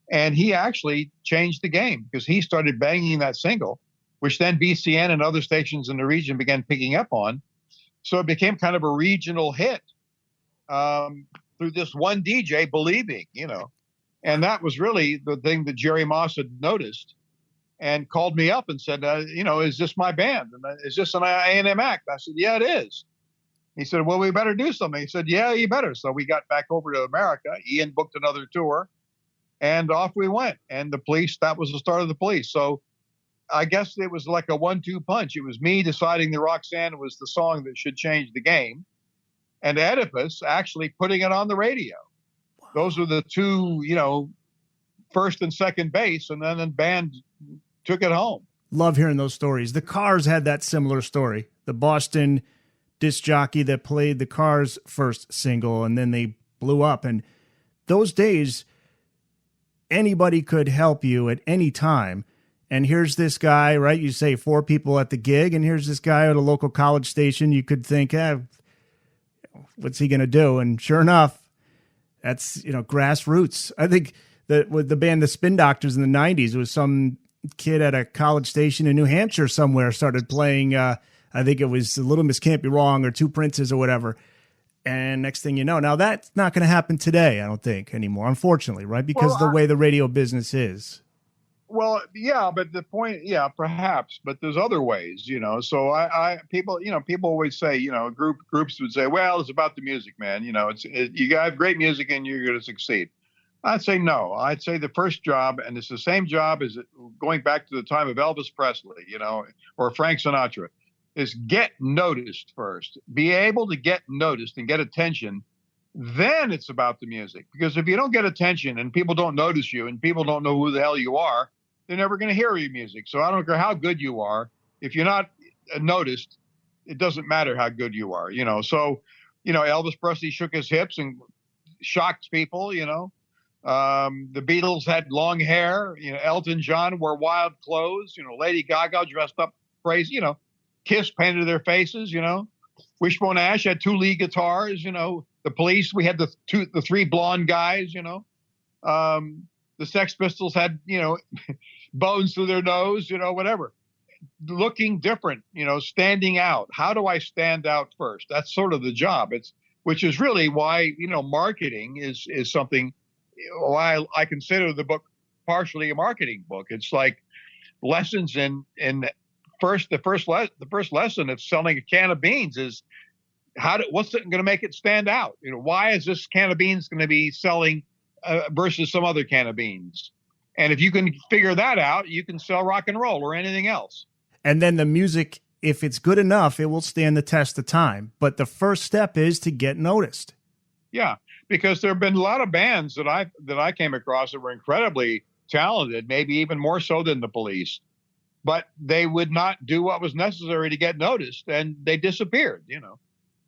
And he actually changed the game because he started banging that single, which then BCN and other stations in the region began picking up on. So it became kind of a regional hit through this one DJ believing, And that was really the thing that Jerry Moss had noticed and called me up and said, is this my band? And is this an A&M act? I said, yeah, it is. He said, well, we better do something. He said, yeah, you better. So we got back over to America. Ian booked another tour. And off we went. And the Police, that was the start of the Police. So I guess it was like a 1-2 punch. It was me deciding that Roxanne was the song that should change the game, and Oedipus actually putting it on the radio. Wow. Those were the two, first and second base, and then the band took it home. Love hearing those stories. The Cars had that similar story. The Boston disc jockey that played the Cars' first single, and then they blew up. And those days, anybody could help you at any time. And here's this guy, right? You say 4 people at the gig, and here's this guy at a local college station. You could think, what's he going to do? And sure enough, That's, grassroots. I think that with the band The Spin Doctors in the 90s, it was some kid at a college station in New Hampshire somewhere started playing, I think it was Little Miss Can't Be Wrong or Two Princes or whatever. And next thing you know, now that's not going to happen today, I don't think, anymore, unfortunately, right? Because the way the radio business is. Well, yeah, but the point, yeah, perhaps, but there's other ways, So people, people always say, groups would say, well, it's about the music, man. You got great music and you're going to succeed. I'd say no. I'd say the first job, and it's the same job as going back to the time of Elvis Presley, or Frank Sinatra, is get noticed first. Be able to get noticed and get attention. Then it's about the music. Because if you don't get attention and people don't notice you and people don't know who the hell you are, they're never going to hear your music. So I don't care how good you are. If you're not noticed, it doesn't matter how good you are, So, Elvis Presley shook his hips and shocked people, The Beatles had long hair. Elton John wore wild clothes. Lady Gaga dressed up crazy. Kiss painted their faces. Wishbone Ash had 2 lead guitars. The Police, we had the 3 blonde guys. The Sex Pistols had bones through their nose. Whatever. Looking different. Standing out. How do I stand out first? That's sort of the job. Which is really why marketing is something. Why I consider the book partially a marketing book. It's like lessons in the first lesson of selling a can of beans is what's going to make it stand out? Why is this can of beans going to be selling versus some other can of beans? And if you can figure that out, you can sell rock and roll or anything else. And then the music, if it's good enough, it will stand the test of time. But the first step is to get noticed. Yeah. Because there have been a lot of bands that I came across that were incredibly talented, maybe even more so than the Police, but they would not do what was necessary to get noticed, and they disappeared,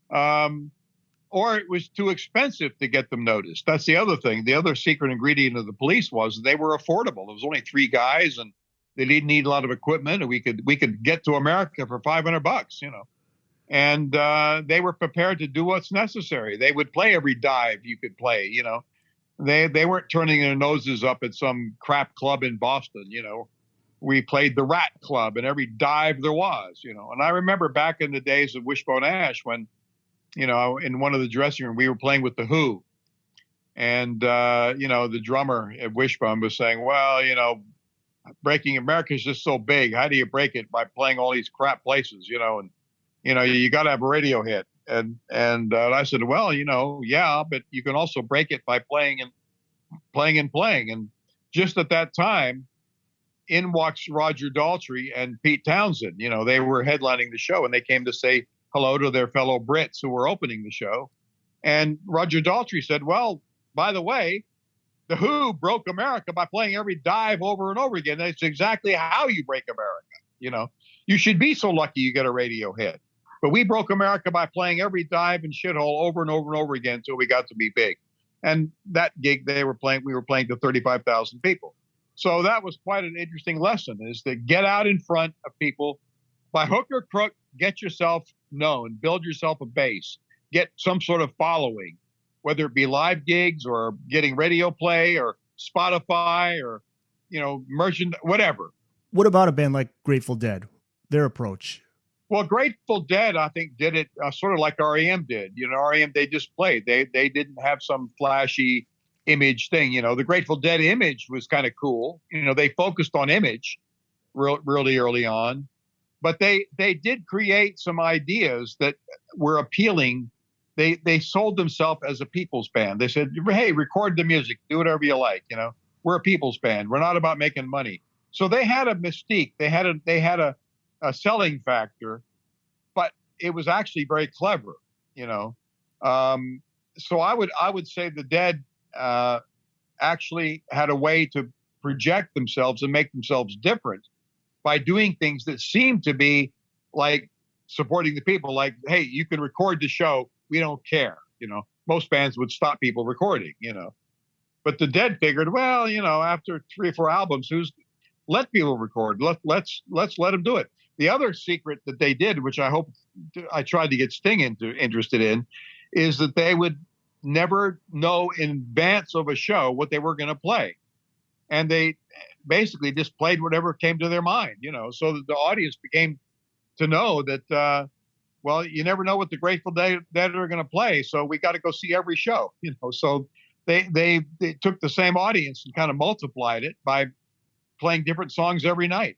or it was too expensive to get them noticed. That's the other thing. The other secret ingredient of the Police was they were affordable. There was only 3 guys, and they didn't need a lot of equipment, and we could get to America for $500, And they were prepared to do what's necessary. They would play every dive you could play, They weren't turning their noses up at some crap club in Boston, We played the Rat Club in every dive there was, And I remember back in the days of Wishbone Ash when, in one of the dressing rooms, we were playing with The Who. And, the drummer at Wishbone was saying, well, breaking America is just so big. How do you break it? By playing all these crap places, and you got to have a radio hit. And I said, well, yeah, but you can also break it by playing. And just at that time, in walks Roger Daltrey and Pete Townsend. They were headlining the show, and they came to say hello to their fellow Brits who were opening the show. And Roger Daltrey said, well, by the way, The Who broke America by playing every dive over and over again. That's exactly how you break America. You should be so lucky you get a radio hit. But we broke America by playing every dive and shithole over and over and over again until we got to be big. And that gig we were playing to 35,000 people. So that was quite an interesting lesson, is to get out in front of people by hook or crook, get yourself known, build yourself a base, get some sort of following, whether it be live gigs or getting radio play or Spotify or, merchant, whatever. What about a band like Grateful Dead, their approach? Well, Grateful Dead, I think, did it sort of like R.E.M. did. R.E.M., they just played. They didn't have some flashy image thing. The Grateful Dead image was kind of cool. They focused on image really early on. But they did create some ideas that were appealing. They sold themselves as a people's band. They said, hey, record the music, do whatever you like. We're a people's band. We're not about making money. So they had a mystique. They had a selling factor, but it was actually very clever, So I would say the Dead actually had a way to project themselves and make themselves different by doing things that seemed to be like supporting the people. Like, hey, you can record the show. We don't care. Most bands would stop people recording, but the Dead figured, well, after 3 or 4 albums, let people record. Let's let them do it. The other secret that they did, which I tried to get Sting interested in, is that they would never know in advance of a show what they were going to play. And they basically just played whatever came to their mind, so that the audience became to know that, well, you never know what the Grateful Dead are going to play. So we got to go see every show, so they took the same audience and kind of multiplied it by playing different songs every night.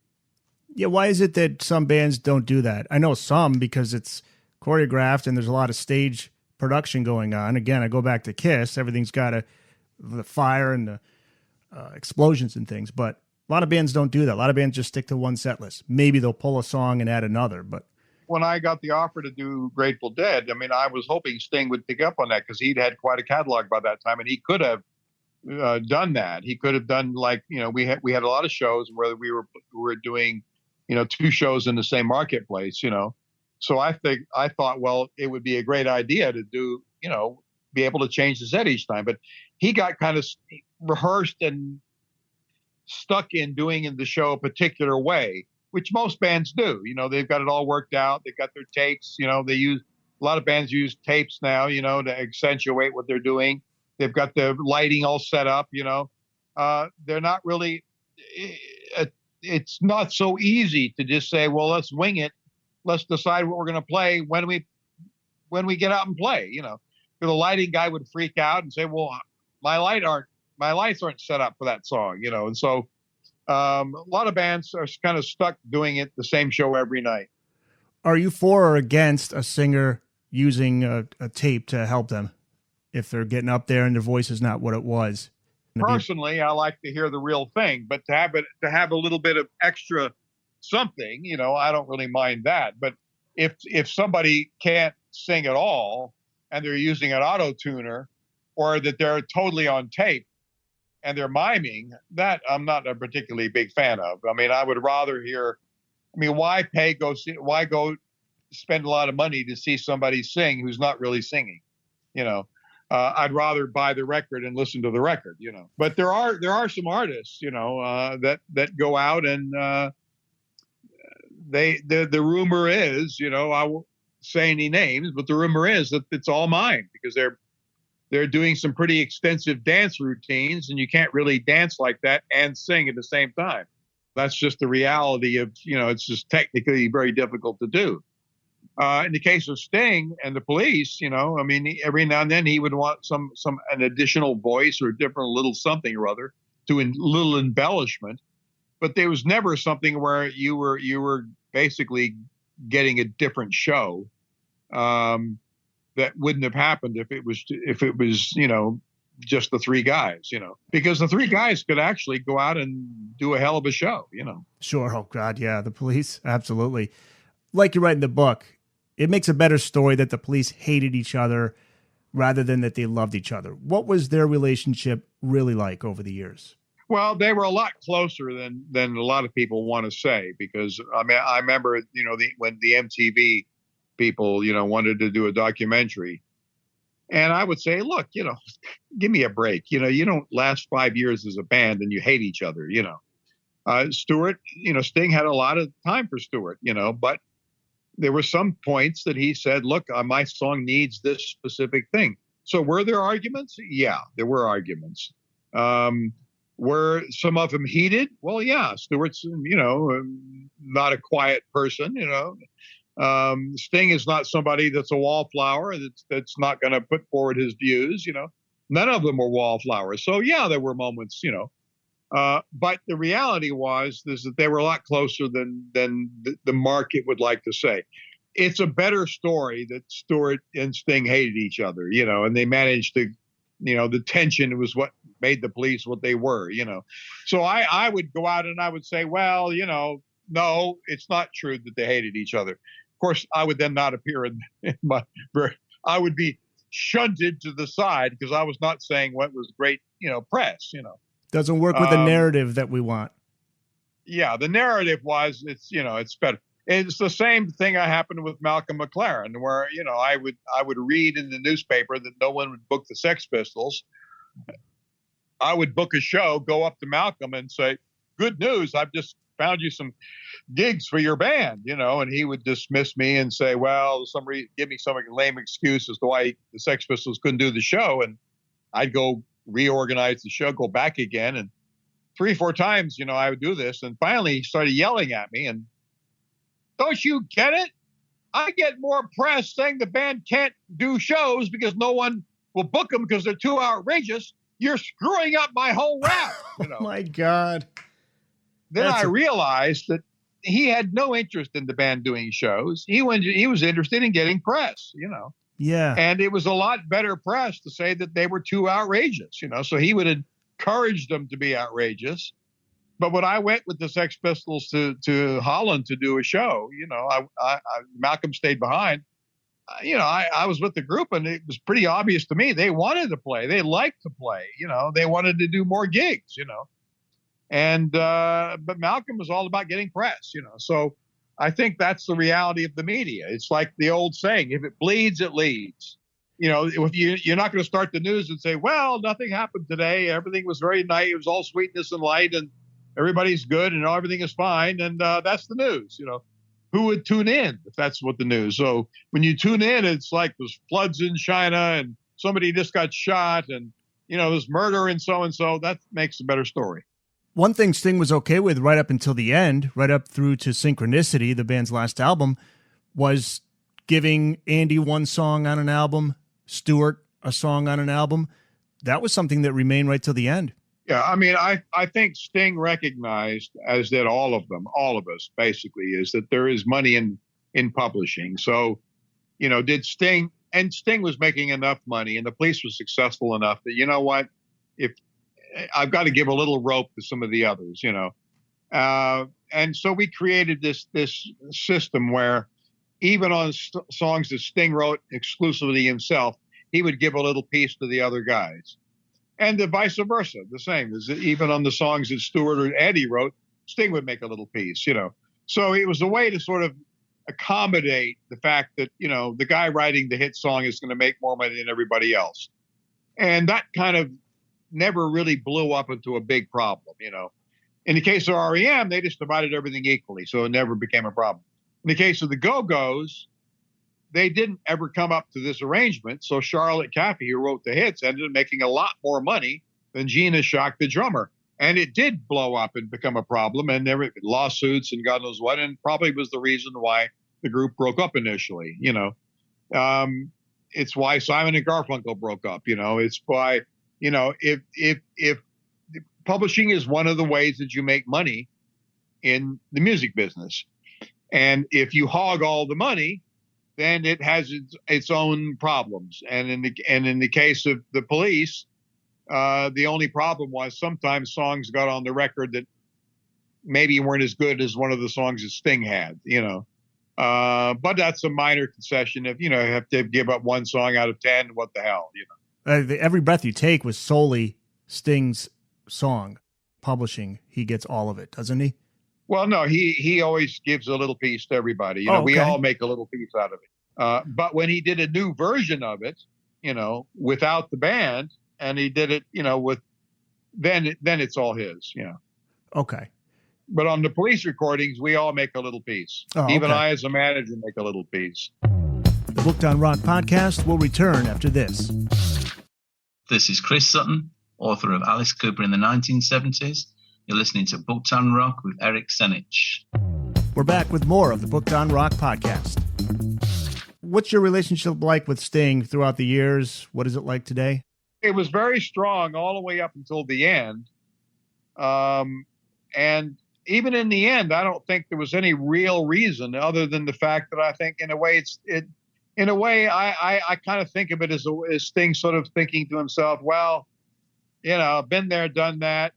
Yeah. Why is it that some bands don't do that? I know some because it's choreographed and there's a lot of stage production going on. Again, I go back to Kiss. Everything's got the fire and the explosions and things, but a lot of bands don't do that. A lot of bands just stick to one set list. Maybe they'll pull a song and add another, but when I got the offer to do Grateful Dead, I mean, I was hoping Sting would pick up on that because he'd had quite a catalog by that time, and he could have done that. He could have done we had a lot of shows where we were doing 2 shows in the same marketplace. So I thought, well, it would be a great idea to do be able to change the set each time, but he got kind of rehearsed and stuck in doing in the show a particular way, which most bands do. They've got it all worked out. They've got their tapes. They use a lot of bands use tapes now, to accentuate what they're doing. They've got the lighting all set up. They're not really. It's not so easy to just say, well, let's wing it. Let's decide what we're going to play when we get out and play. The lighting guy would freak out and say, well, my lights aren't set up for that song. And so. A lot of bands are kind of stuck doing it the same show every night. Are you for or against a singer using a tape to help them if they're getting up there and their voice is not what it was? Personally, I like to hear the real thing, but to have a little bit of extra something, I don't really mind that. But if somebody can't sing at all and they're using an auto tuner, or that they're totally on tape and they're miming, that I'm not a particularly big fan of. I mean, I would rather hear, why go spend a lot of money to see somebody sing who's not really singing? I'd rather buy the record and listen to the record, But there are some artists, that go out and the rumor is, I won't say any names, but the rumor is that it's all mine because they're doing some pretty extensive dance routines, and you can't really dance like that and sing at the same time. That's just the reality of, it's just technically very difficult to do. In the case of Sting and the Police, every now and then he would want an additional voice or a different little something or other little embellishment, but there was never something where you were basically getting a different show. That wouldn't have happened if it was just the 3 guys, because the 3 guys could actually go out and do a hell of a show, Sure. Oh God. Yeah. The Police. Absolutely. Like you write in the book, it makes a better story that the Police hated each other rather than that they loved each other. What was their relationship really like over the years? Well, they were a lot closer than a lot of people want to say, because I remember, when the MTV people, wanted to do a documentary. And I would say, look, give me a break. You don't last 5 years as a band and you hate each other, Stewart, Sting had a lot of time for Stewart, but there were some points that he said, look, my song needs this specific thing. So were there arguments? Yeah, there were arguments. Were some of them heated? Well, yeah, Stewart's, not a quiet person, Sting is not somebody that's a wallflower that's not going to put forward his views. None of them were wallflowers. So yeah, there were moments. But the reality is that they were a lot closer than the market would like to say. It's a better story that Stewart and Sting hated each other. And they managed to, the tension was what made the Police what they were. So I would go out and I would say, well, no, it's not true that they hated each other. Of course, I would then not appear in I would be shunted to the side because I was not saying what was great, press, Doesn't work with the narrative that we want. Yeah, the narrative was it's better. It's the same thing that happened with Malcolm McLaren, where I would read in the newspaper that no one would book the Sex Pistols. I would book a show, go up to Malcolm and say, "Good news! I've just found you some gigs for your band, and he would dismiss me and say, well, give me some lame excuse as to why the Sex Pistols couldn't do the show. And I'd go reorganize the show, go back again. And 3 or 4 times, I would do this. And finally he started yelling at me and, don't you get it? I get more press saying the band can't do shows because no one will book them because they're too outrageous. You're screwing up my whole rap. Oh my God. Then I realized that he had no interest in the band doing shows. He was interested in getting press, Yeah. And it was a lot better press to say that they were too outrageous, so he would encourage them to be outrageous. But when I went with the Sex Pistols to Holland to do a show, Malcolm stayed behind. I was with the group, and it was pretty obvious to me they wanted to play. They liked to play. They wanted to do more gigs. And but Malcolm was all about getting press. So I think that's the reality of the media. It's like the old saying: if it bleeds, it leads. If you're not going to start the news and say, well, nothing happened today. Everything was very nice. It was all sweetness and light, and everybody's good and everything is fine. And that's the news, who would tune in if that's what the news. So when you tune in, it's like there's floods in China and somebody just got shot and, there's murder and so. That makes a better story. One thing Sting was okay with right up until the end, right up through to Synchronicity, the band's last album, was giving Andy one song on an album, Stewart a song on an album. That was something that remained right till the end. Yeah, I mean, I think Sting recognized, as did all of us, basically, is that there is money in publishing. So, did Sting, and Sting was making enough money, and the Police was successful enough that, you know what, if I've got to give a little rope to some of the others, and so we created this system where even on songs that Sting wrote exclusively himself, he would give a little piece to the other guys. And the vice versa, the same. Even on the songs that Stewart or Eddie wrote, Sting would make a little piece, So it was a way to sort of accommodate the fact that, the guy writing the hit song is going to make more money than everybody else. And that kind of never really blew up into a big problem, In the case of R.E.M., they just divided everything equally, so it never became a problem. In the case of the Go-Go's, they didn't ever come up to this arrangement. So Charlotte Caffey, who wrote the hits, ended up making a lot more money than Gina Shock, the drummer. And it did blow up and become a problem, and there were lawsuits and God knows what, and probably was the reason why the group broke up initially. It's why Simon and Garfunkel broke up. It's why, if publishing is one of the ways that you make money in the music business. And if you hog all the money, then it has its own problems. And in the case of the Police, the only problem was sometimes songs got on the record that maybe weren't as good as one of the songs that Sting had, but that's a minor concession. If, you have to give up one song out of 10, what the hell, Every Breath You Take was solely Sting's song. Publishing, he gets all of it, doesn't he? Well, no, he always gives a little piece to everybody. We all make a little piece out of it. But when he did a new version of it, without the band, and he did it, then it's all his, Okay. But on the Police recordings, we all make a little piece. Even I, as a manager, make a little piece. The Booked on Rock podcast will return after this. This is Chris Sutton, author of Alice Cooper in the 1970s. You're listening to Booked on Rock with Eric Senich. We're back with more of the Booked on Rock podcast. What's your relationship like with Sting throughout the years? What is it like today? It was very strong all the way up until the end. And even in the end, I don't think there was any real reason other than the fact that I think in a way I kind of think of it as Sting sort of thinking to himself, well, been there, done that,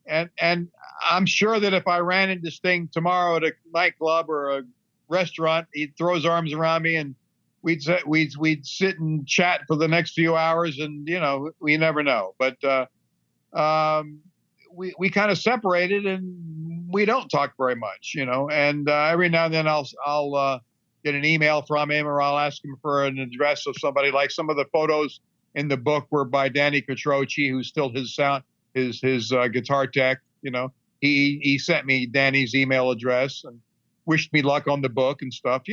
and I'm sure that if I ran into Sting tomorrow at a nightclub or a restaurant, he'd throw his arms around me and we'd sit and chat for the next few hours, and we never know. But we kind of separated, and we don't talk very much, And every now and then I'll get an email from him, or I'll ask him for an address of somebody. Like some of the photos in the book were by Danny Catroci, who's still his guitar tech. He he sent me Danny's email address and wished me luck on the book and stuff,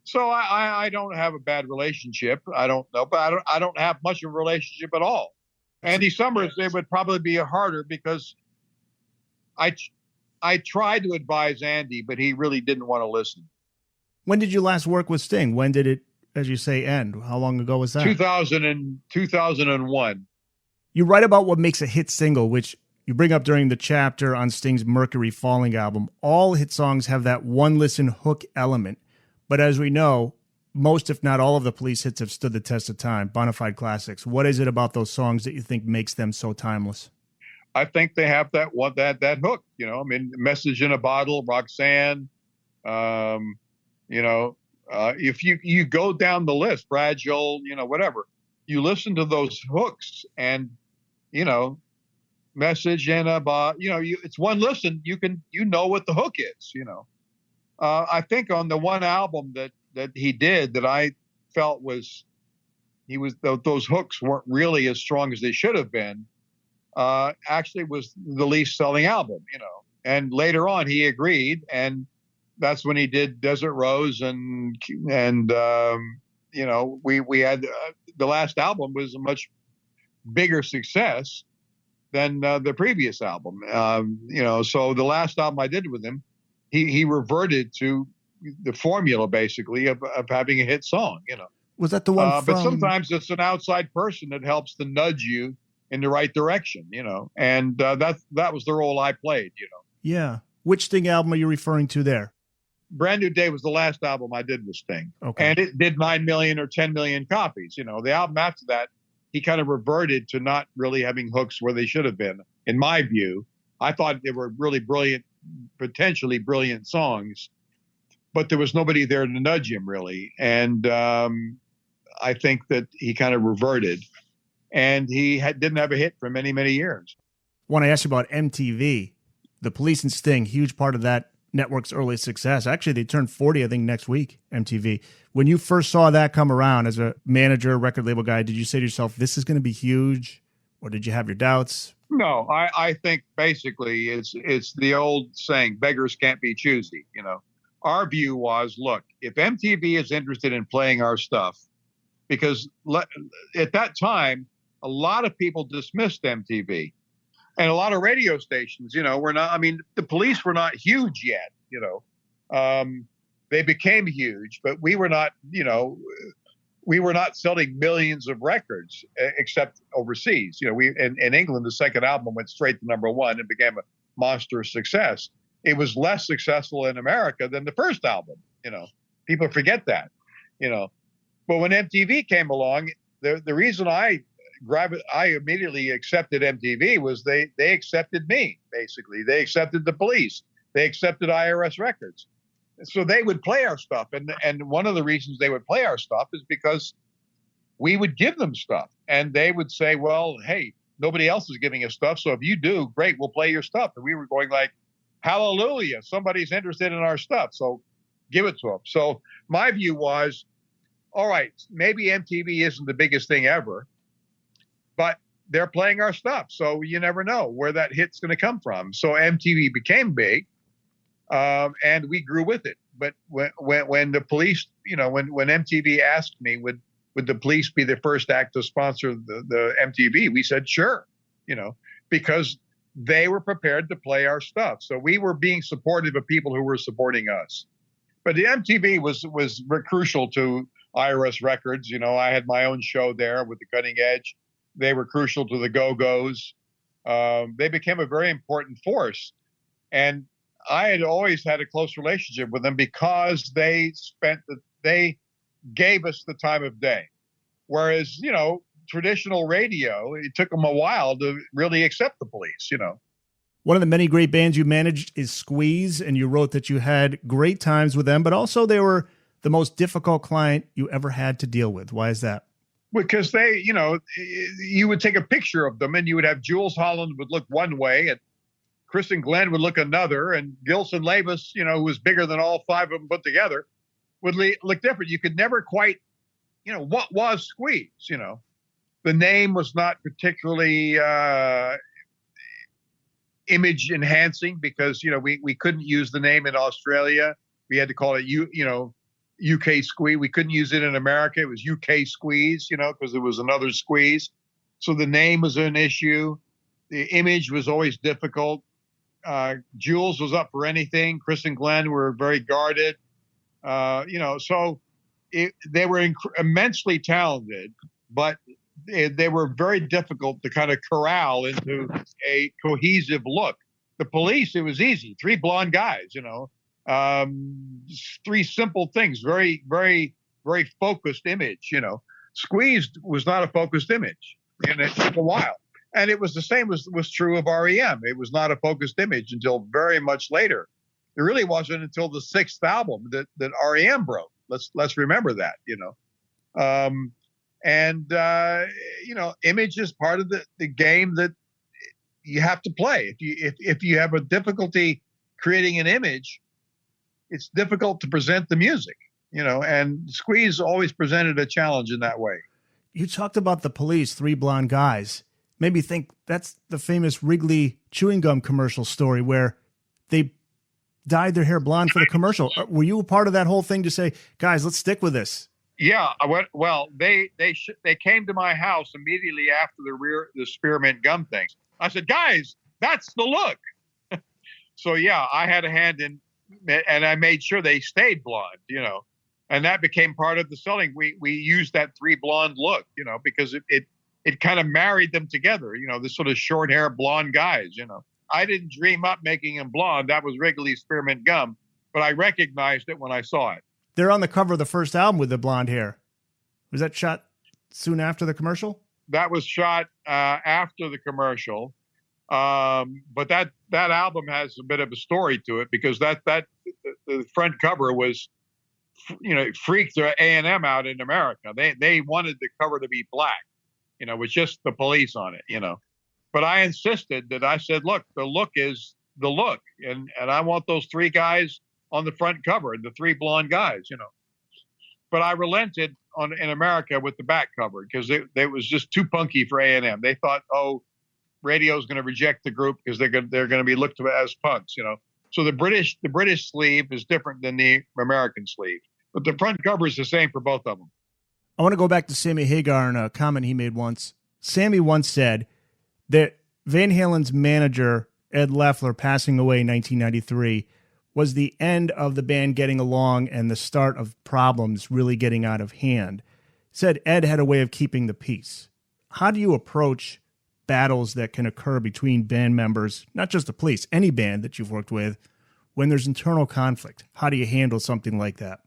So I don't have a bad relationship. I don't know, but I don't have much of a relationship at all. Andy Summers, it would probably be harder because I tried to advise Andy, but he really didn't want to listen. When did you last work with Sting? When did it, as you say, end? How long ago was that? 2001. You write about what makes a hit single, which you bring up during the chapter on Sting's Mercury Falling album. All hit songs have that one listen hook element. But as we know, most, if not all, of the Police hits have stood the test of time, bona fide classics. What is it about those songs that you think makes them so timeless? I think they have that hook, Message in a Bottle, Roxanne, if you go down the list, Fragile, whatever, you listen to those hooks and, Message in a Bottle, it's one listen, you know what the hook is, I think on the one album that he did that I felt those hooks weren't really as strong as they should have been, actually was the least selling album, and later on he agreed, and that's when he did Desert Rose and we had the last album was a much bigger success than the previous album, so the last album I did with him, he reverted to the formula basically of having a hit song, Was that the one but sometimes it's an outside person that helps to nudge you in the right direction, and that was the role I played, Yeah. Which Sting album are you referring to there? Brand New Day was the last album I did with Sting. Okay. And it did 9 million or 10 million copies. The album after that, he kind of reverted to not really having hooks where they should have been, in my view. I thought they were really brilliant, potentially brilliant songs, but there was nobody there to nudge him really. And I think that he kind of reverted. And he didn't have a hit for many, many years. Want to ask you about MTV. The Police and Sting, huge part of that network's early success. Actually, they turned 40, I think, next week, MTV. When you first saw that come around as a manager, record label guy, did you say to yourself, this is going to be huge? Or did you have your doubts? No, I think basically it's the old saying, beggars can't be choosy. Our view was, look, if MTV is interested in playing our stuff, because at that time, a lot of people dismissed MTV, and a lot of radio stations, were not. The Police were not huge yet. They became huge, but we were not. We were not selling millions of records except overseas. In England, the second album went straight to #1 and became a monster success. It was less successful in America than the first album. People forget that. But when MTV came along, the reason I immediately accepted MTV was they accepted me, basically. They accepted the Police. They accepted IRS Records. So they would play our stuff. And one of the reasons they would play our stuff is because we would give them stuff. And they would say, well, hey, nobody else is giving us stuff. So if you do, great, we'll play your stuff. And we were going like, hallelujah, somebody's interested in our stuff. So give it to them. So my view was, all right, maybe MTV isn't the biggest thing ever, but they're playing our stuff. So you never know where that hit's going to come from. So MTV became big, and we grew with it. But when the Police, when MTV asked me, would the Police be the first act to sponsor the MTV? We said, sure, because they were prepared to play our stuff. So we were being supportive of people who were supporting us. But the MTV was crucial to IRS Records. I had my own show there with the Cutting Edge. They were crucial to the Go-Go's. They became a very important force. And I had always had a close relationship with them because they gave us the time of day. Whereas, traditional radio, it took them a while to really accept the Police, One of the many great bands you managed is Squeeze, and you wrote that you had great times with them, but also they were the most difficult client you ever had to deal with. Why is that? Because they, you would take a picture of them and you would have Jules Holland would look one way and Chris and Glenn would look another, and Gilson Lavis, who was bigger than all five of them put together, would look different. You could never quite, what was Squeeze, The name was not particularly, image enhancing because, we couldn't use the name in Australia. We had to call it, UK Squeeze. We couldn't use it in America. It was UK Squeeze, because it was another squeeze. So the name was an issue. The image was always difficult. Jules was up for anything. Chris and Glenn were very guarded. So they were immensely talented, but they were very difficult to kind of corral into a cohesive look. The Police, it was easy. 3 blonde guys, 3 simple things, very, very, very focused image, Squeezed was not a focused image, and it took a while. And it was the same was true of R.E.M. It was not a focused image until very much later. It really wasn't until the 6th album that R.E.M. broke. Let's remember that, image is part of the game that you have to play. If you have a difficulty creating an image, it's difficult to present the music, and Squeeze always presented a challenge in that way. You talked about the Police, 3 blonde guys. Made me think that's the famous Wrigley chewing gum commercial story where they dyed their hair blonde for the commercial. Were you a part of that whole thing to say, guys, let's stick with this? Yeah, they came to my house immediately after the spearmint gum things. I said, guys, that's the look. So yeah, I had a hand in, and I made sure they stayed blonde, and that became part of the selling. We used that 3 blonde look, because it kind of married them together, this sort of short hair blonde guys, I didn't dream up making them blonde. That was Wrigley's spearmint gum, but I recognized it when I saw it. They're on the cover of the first album with the blonde hair. Was that shot soon after the commercial? That was shot after the commercial. But that album has a bit of a story to it because the front cover was, freaked the A&M out in America. They wanted the cover to be black, with just the Police on it, But I insisted that I said, look, the look is the look. And I want those 3 guys on the front cover, the 3 blonde guys, But I relented in America with the back cover because it was just too punky for A&M. They thought, radio's going to reject the group because they're going to be looked at as punks, So the British sleeve is different than the American sleeve, but the front cover is the same for both of them. I want to go back to Sammy Hagar and a comment he made once. Sammy once said that Van Halen's manager, Ed Loeffler, passing away in 1993, was the end of the band getting along and the start of problems really getting out of hand. Said Ed had a way of keeping the peace. How do you approach battles that can occur between band members, not just the Police, any band that you've worked with, when there's internal conflict? How do you handle something like that?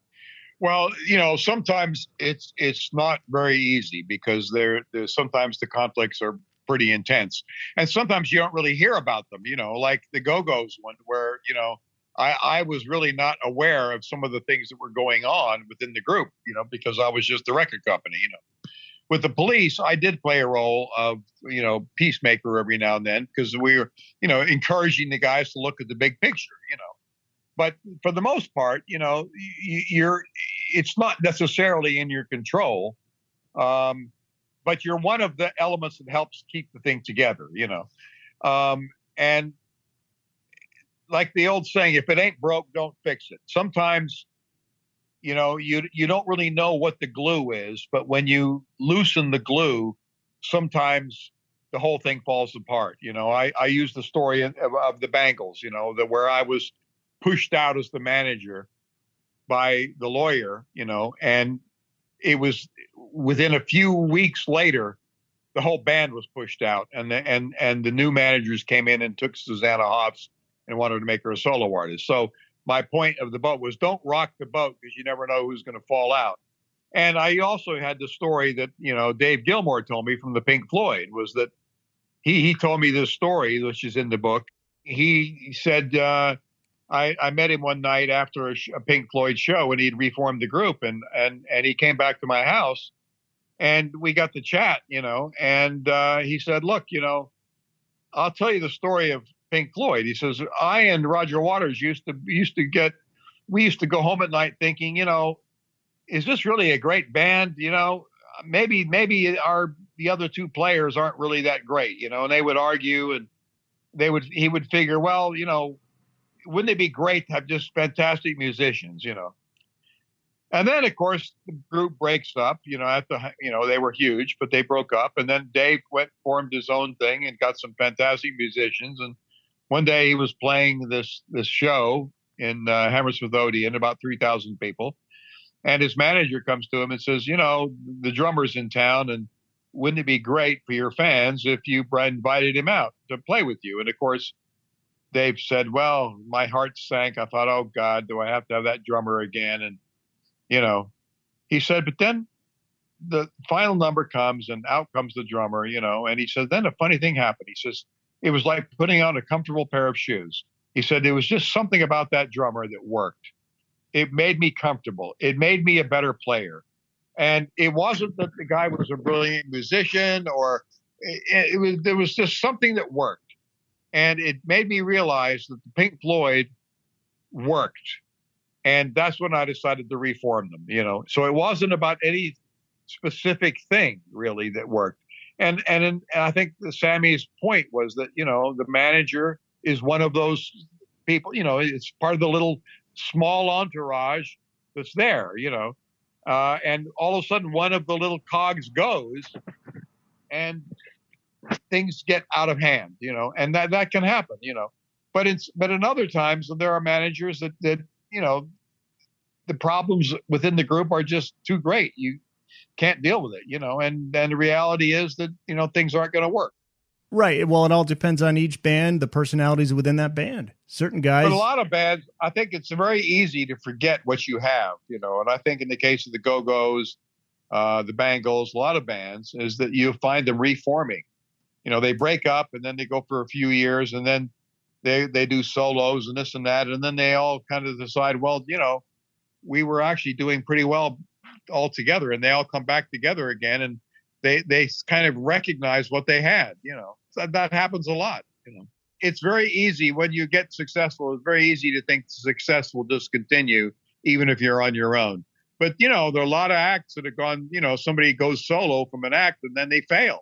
Well, sometimes it's not very easy because there's sometimes the conflicts are pretty intense, and sometimes you don't really hear about them. Like the Go-Go's one, where I was really not aware of some of the things that were going on within the group, because I was just the record company. With the Police, I did play a role of peacemaker every now and then because we were encouraging the guys to look at the big picture. But for the most part, it's not necessarily in your control, but you're one of the elements that helps keep the thing together, and like the old saying, if it ain't broke, don't fix it. Sometimes, you don't really know what the glue is, but when you loosen the glue, sometimes the whole thing falls apart. I use the story of the Bangles, where I was pushed out as the manager by the lawyer, and it was within a few weeks later, the whole band was pushed out, and the new managers came in and took Susanna Hoffs and wanted to make her a solo artist. So my point of the boat was don't rock the boat because you never know who's going to fall out. And I also had the story that, Dave Gilmour told me from the Pink Floyd was that he told me this story, which is in the book. He said, I met him one night after a Pink Floyd show and he'd reformed the group and he came back to my house and we got to chat, and he said, look, I'll tell you the story of Pink Floyd. He says, I and Roger Waters used to go home at night thinking, is this really a great band? Maybe the other 2 players aren't really that great, and they would argue. he would figure, well, wouldn't it be great to have just fantastic musicians, And then, of course, the group breaks up. They were huge, but they broke up. And then Dave formed his own thing and got some fantastic musicians. And one day he was playing this show in Hammersmith Odeon, about 3,000 people. And his manager comes to him and says, the drummer's in town, and wouldn't it be great for your fans if you invited him out to play with you? And of course, Dave said, well, my heart sank. I thought, oh God, do I have to have that drummer again? And, he said, but then the final number comes and out comes the drummer, and he said, then a funny thing happened. He says, it was like putting on a comfortable pair of shoes. He said, there was just something about that drummer that worked. It made me comfortable. It made me a better player. And it wasn't that the guy was a brilliant musician there was just something that worked. And it made me realize that the Pink Floyd worked. And that's when I decided to reform them, So it wasn't about any specific thing really that worked. And I think Sammy's point was that, the manager is one of those people, it's part of the little small entourage that's there, and all of a sudden one of the little cogs goes and things get out of hand, and that can happen, but in other times there are managers that the problems within the group are just too great. You can't deal with it, and then the reality is that, things aren't going to work. Right. Well, it all depends on each band, the personalities within that band. Certain guys. But a lot of bands, I think it's very easy to forget what you have, and I think in the case of the Go-Go's, the Bangles, a lot of bands, is that you find them reforming. They break up and then they go for a few years and then they do solos and this and that. And then they all kind of decide, well, we were actually doing pretty well all together, and they all come back together again. And they kind of recognize what they had, So that happens a lot, It's very easy when you get successful. It's very easy to think success will just continue, even if you're on your own. But, there are a lot of acts that have gone, somebody goes solo from an act and then they fail,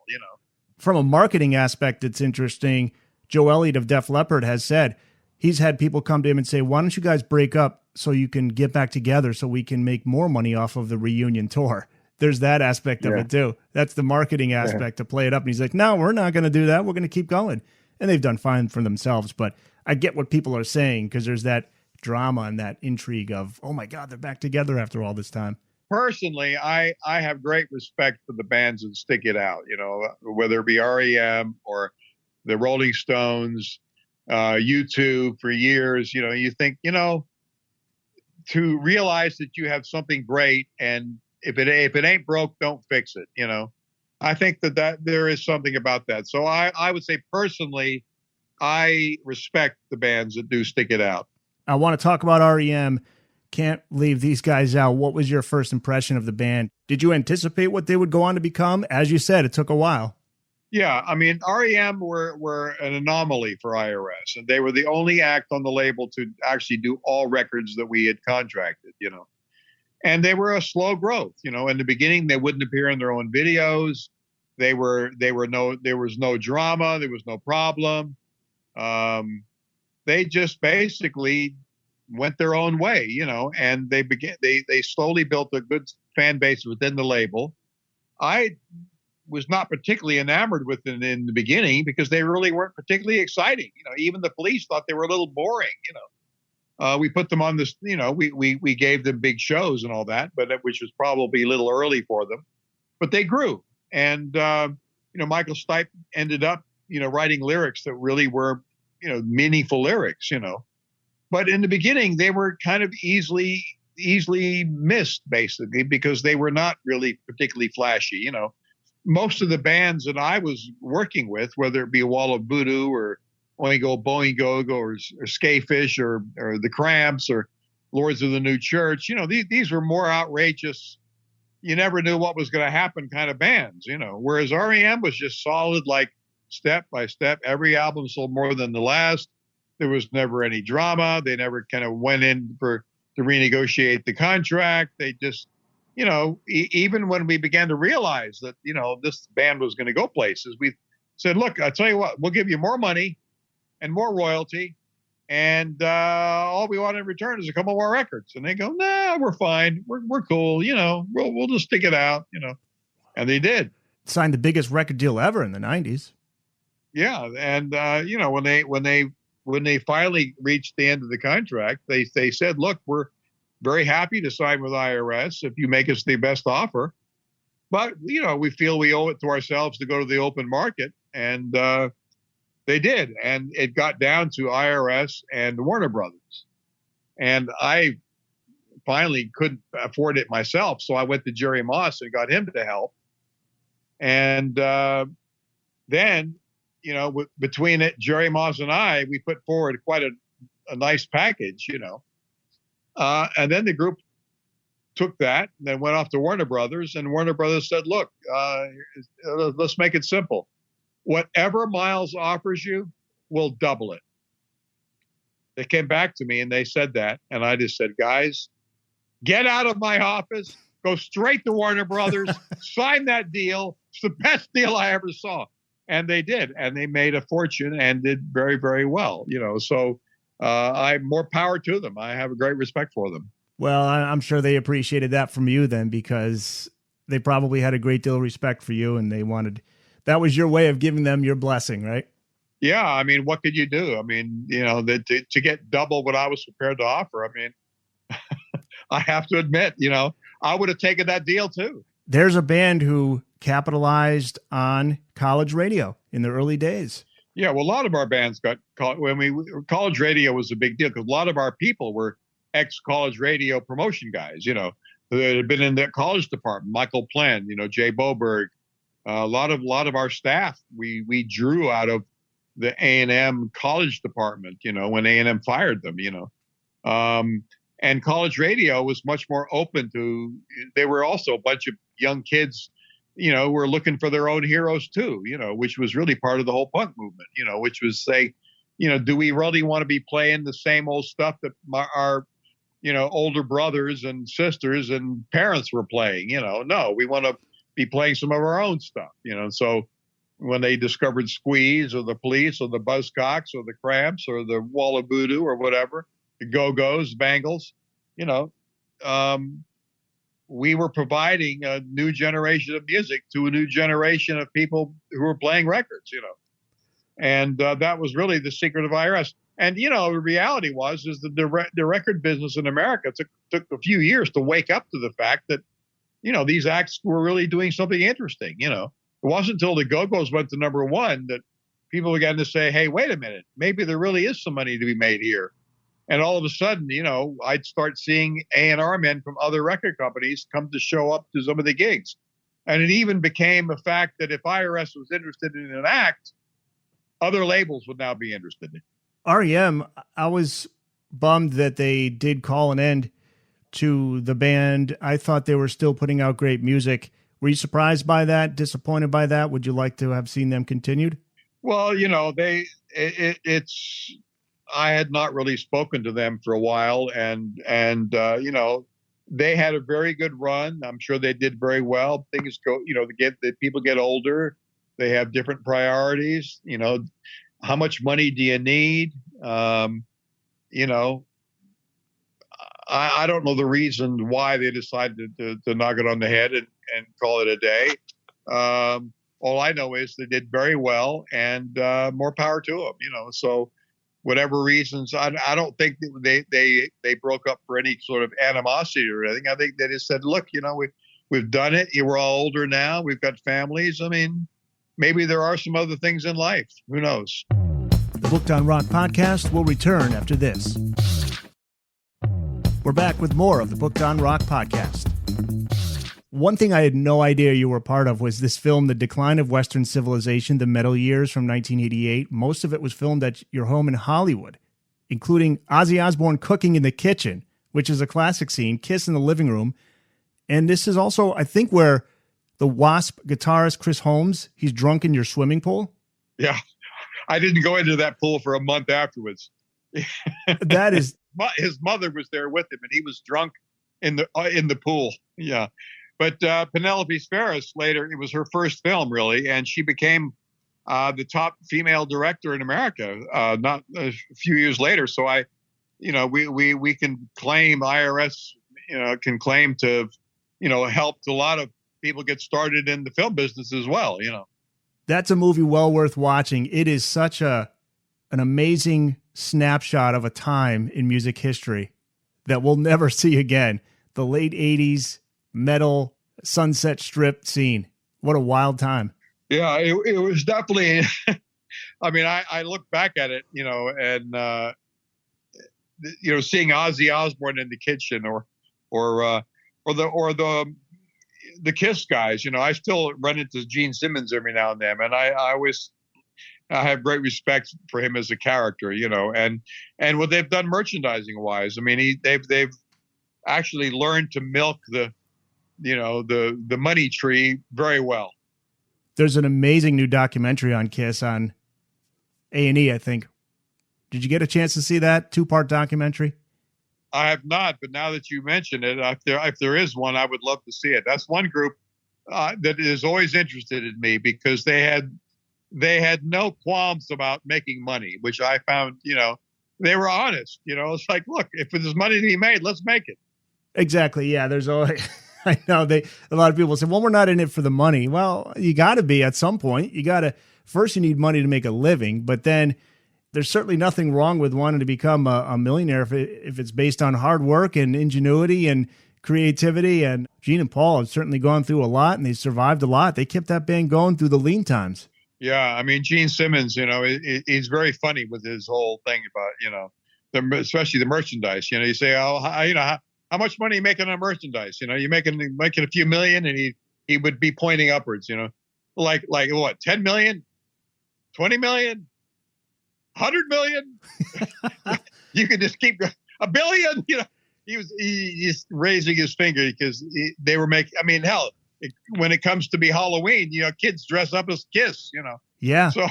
From a marketing aspect, it's interesting. Joe Elliott of Def Leppard has said he's had people come to him and say, why don't you guys break up so you can get back together so we can make more money off of the reunion tour? There's that aspect of it too. That's the marketing aspect to play it up. And he's like, no, we're not going to do that. We're going to keep going. And they've done fine for themselves. But I get what people are saying, because there's that drama and that intrigue of, oh my God, they're back together after all this time. Personally, I have great respect for the bands that stick it out, whether it be R.E.M. or the Rolling Stones, U2 for years, you think, to realize that you have something great, and if it ain't broke, don't fix it. I think that there is something about that. So I would say personally, I respect the bands that do stick it out. I want to talk about R.E.M. Can't leave these guys out. What was your first impression of the band? Did you anticipate what they would go on to become? As you said, it took a while. Yeah, I mean, R.E.M. were an anomaly for IRS, and they were the only act on the label to actually do all records that we had contracted, And they were a slow growth, In the beginning, they wouldn't appear in their own videos. There was no drama. There was no problem. They just basically went their own way, and they slowly built a good fan base within the label. I was not particularly enamored with them in the beginning because they really weren't particularly exciting. Even the Police thought they were a little boring, we put them on this, we gave them big shows and all that, but which was probably a little early for them, but they grew. And, Michael Stipe ended up, writing lyrics that really were, meaningful lyrics, but in the beginning they were kind of easily missed, basically, because they were not really particularly flashy. Most of the bands that I was working with, whether it be Wall of Voodoo or Oingo Boingo or Skafish or the Cramps or Lords of the New Church, these were more outrageous. You never knew what was going to happen kind of bands, whereas R.E.M. was just solid, like step by step. Every album sold more than the last. There was never any drama. They never kind of went in to renegotiate the contract. They just, even when we began to realize that, this band was going to go places, we said, look, I'll tell you what, we'll give you more money and more royalty. And all we want in return is a couple more records. And they go, nah, we're fine. We're cool. We'll just stick it out, And they did. Signed the biggest record deal ever in the 90s. Yeah. And, when they finally reached the end of the contract, they said, look, we're very happy to sign with IRS if you make us the best offer. But, we feel we owe it to ourselves to go to the open market. And they did. And it got down to IRS and Warner Brothers. And I finally couldn't afford it myself. So I went to Jerry Moss and got him to help. And then, between it, Jerry Moss and I, we put forward quite a nice package, and then the group took that and then went off to Warner Brothers, and Warner Brothers said, look, let's make it simple. Whatever Miles offers you, we'll double it. They came back to me and they said that. And I just said, guys, get out of my office, go straight to Warner Brothers, sign that deal. It's the best deal I ever saw. And they did. And they made a fortune and did very, very well. So I more power to them. I have a great respect for them. Well, I'm sure they appreciated that from you then, because they probably had a great deal of respect for you, and that was your way of giving them your blessing, right? Yeah. I mean, what could you do? I mean, to get double what I was prepared to offer. I mean, I have to admit, I would have taken that deal too. There's a band who capitalized on college radio in the early days. Yeah, well, a lot of our bands got college radio was a big deal because a lot of our people were ex-college radio promotion guys, that had been in the college department. Michael Plen, Jay Boberg, a lot of our staff we drew out of the A&M college department, when A&M fired them, and college radio was much more open to. They were also a bunch of young kids, who were looking for their own heroes too, which was really part of the whole punk movement, which was say, do we really want to be playing the same old stuff that our older brothers and sisters and parents were playing? No, we want to be playing some of our own stuff, So when they discovered Squeeze or the Police or the Buzzcocks or the Cramps or the Walla Voodoo or whatever, the Go-Go's, Bangles, we were providing a new generation of music to a new generation of people who were playing records, and that was really the secret of IRS. And, the reality is that the record business in America took a few years to wake up to the fact that, these acts were really doing something interesting. It wasn't until the Go-Go's went to number one that people began to say, hey, wait a minute, maybe there really is some money to be made here. And all of a sudden, I'd start seeing A&R men from other record companies come to show up to some of the gigs. And it even became a fact that if IRS was interested in an act, other labels would now be interested in it. R.E.M., I was bummed that they did call an end to the band. I thought they were still putting out great music. Were you surprised by that, disappointed by that? Would you like to have seen them continued? Well, I had not really spoken to them for a while, and they had a very good run. I'm sure they did very well. Things go, the people get older, they have different priorities. How much money do you need? I don't know the reason why they decided to knock it on the head and call it a day. All I know is they did very well, and more power to them. So. Whatever reasons, I don't think they broke up for any sort of animosity or anything. I think they just said, look, we've done it. We're all older now. We've got families. I mean, maybe there are some other things in life. Who knows? The Booked on Rock podcast will return after this. We're back with more of the Booked on Rock podcast. One thing I had no idea you were part of was this film, The Decline of Western Civilization, The Metal Years from 1988. Most of it was filmed at your home in Hollywood, including Ozzy Osbourne cooking in the kitchen, which is a classic scene, Kiss in the living room. And this is also, I think, where the Wasp guitarist Chris Holmes, he's drunk in your swimming pool. Yeah. I didn't go into that pool for a month afterwards. That is... His mother was there with him, and he was drunk in the pool. Yeah. But Penelope Spheris later, it was her first film, really, and she became, the top female director in America, not a few years later. So we can claim IRS, can claim to, helped a lot of people get started in the film business as well. That's a movie well worth watching. It is such an amazing snapshot of a time in music history that we'll never see again. The late 80s metal Sunset Strip scene. What a wild time. Yeah, it was definitely, I mean, I look back at it, and, seeing Ozzy Osbourne in the kitchen or the Kiss guys, I still run into Gene Simmons every now and then. And I have great respect for him as a character, and what they've done merchandising wise. I mean, they've actually learned to milk the money tree very well. There's an amazing new documentary on Kiss on A&E, I think. Did you get a chance to see that 2-part documentary? I have not, but now that you mention it, if there is one, I would love to see it. That's one group that is always interested in me because they had no qualms about making money, which I found, they were honest. It's like, look, if there's money to be made, let's make it. Exactly. Yeah. There's always, I know a lot of people say, well, we're not in it for the money. Well, you got to be at some point. First you need money to make a living, but then there's certainly nothing wrong with wanting to become a millionaire if it's based on hard work and ingenuity and creativity. And Gene and Paul have certainly gone through a lot and they survived a lot. They kept that band going through the lean times. Yeah. I mean, Gene Simmons, he's very funny with his whole thing about, especially the merchandise. You say, how much money are you making on merchandise? You're making a few million, and he would be pointing upwards, like what, 10 million, 20 million, 100 million? You could just keep $1 billion, he's raising his finger because they were making, I mean, hell, when it comes to be Halloween, kids dress up as Kiss, Yeah. So,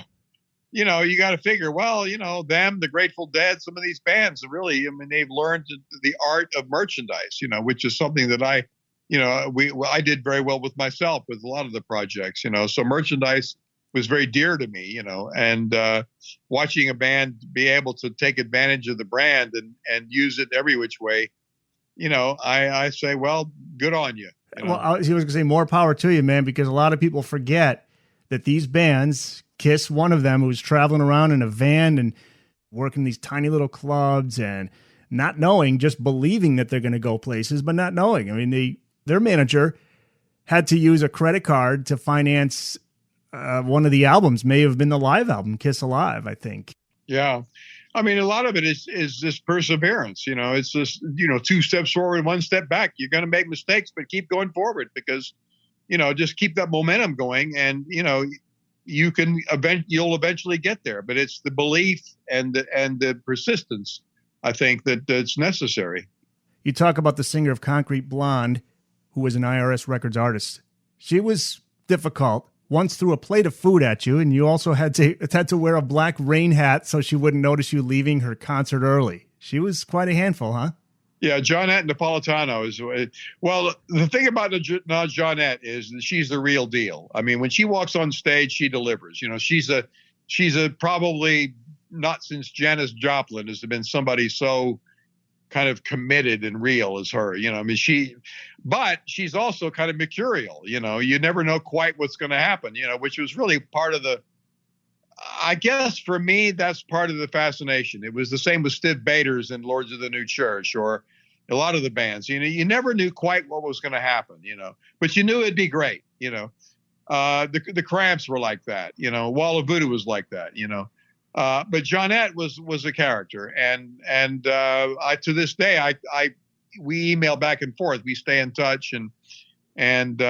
you got to figure, well, them, the Grateful Dead, some of these bands really, I mean, they've learned the art of merchandise, which is something that I did very well with myself with a lot of the projects, so merchandise was very dear to me, and watching a band be able to take advantage of the brand and use it every which way, I say, well, good on you. Well, I was going to say more power to you, man, because a lot of people forget that these bands, Kiss, one of them, who was traveling around in a van and working these tiny little clubs and not knowing, just believing that they're going to go places, but not knowing. I mean, their manager had to use a credit card to finance one of the albums, may have been the live album, Kiss Alive, I think. Yeah. I mean, a lot of it is this perseverance. It's just, 2 steps forward, 1 step back. You're going to make mistakes, but keep going forward because, just keep that momentum going and, you'll eventually get there. But it's the belief and the persistence, I think, that's necessary. You talk about the singer of Concrete Blonde, who was an IRS Records artist. She was difficult. Once threw a plate of food at you, and you also had to wear a black rain hat so she wouldn't notice you leaving her concert early. She was quite a handful, huh? Yeah, Johnnette Napolitano is. Well, the thing about Johnnette is that she's the real deal. I mean, when she walks on stage, she delivers. She's a probably not since Janis Joplin has there been somebody so kind of committed and real as her. I mean, but she's also kind of mercurial. You never know quite what's going to happen. Which was really part of I guess for me, that's part of the fascination. It was the same with Stiv Bators and Lords of the New Church or a lot of the bands. You never knew quite what was going to happen, but you knew it'd be great. The Cramps were like that. Wall of Voodoo was like that. But Johnnette was a character, and I to this day we email back and forth. We stay in touch, and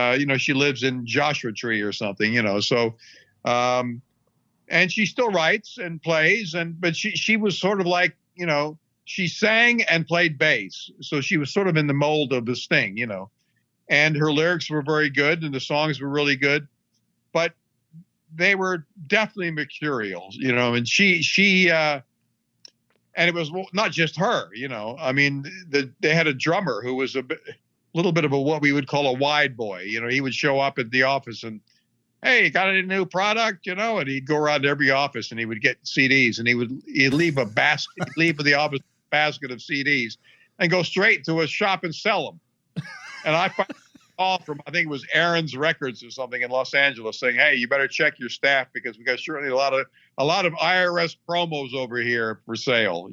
she lives in Joshua Tree or something. So. And she still writes and plays, but she was sort of like, she sang and played bass. So she was sort of in the mold of the Sting, and her lyrics were very good and the songs were really good, but they were definitely mercurial, and she and it was not just her, I mean, they had a drummer who was a little bit of what we would call a wide boy. He would show up at the office and hey, you got any new product? And he'd go around to every office and he would get CDs, and he'd leave a basket, he'd leave for the office a basket of CDs and go straight to a shop and sell them. And I found a call from, I think it was IRS Records or something in Los Angeles, saying, hey, you better check your staff because we got certainly a lot of IRS promos over here for sale,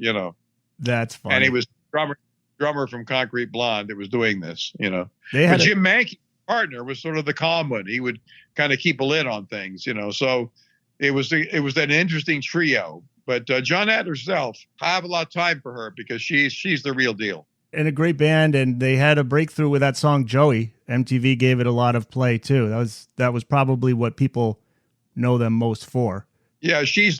That's funny. And he was drummer from Concrete Blonde that was doing this, But Jim Mankey's partner was sort of the calm one. He would kind of keep a lid on things, so it was an interesting trio. But Johnnette herself, I have a lot of time for her because she's the real deal. And a great band, and they had a breakthrough with that song Joey. MTV gave it a lot of play too. That was probably what people know them most for. Yeah, she's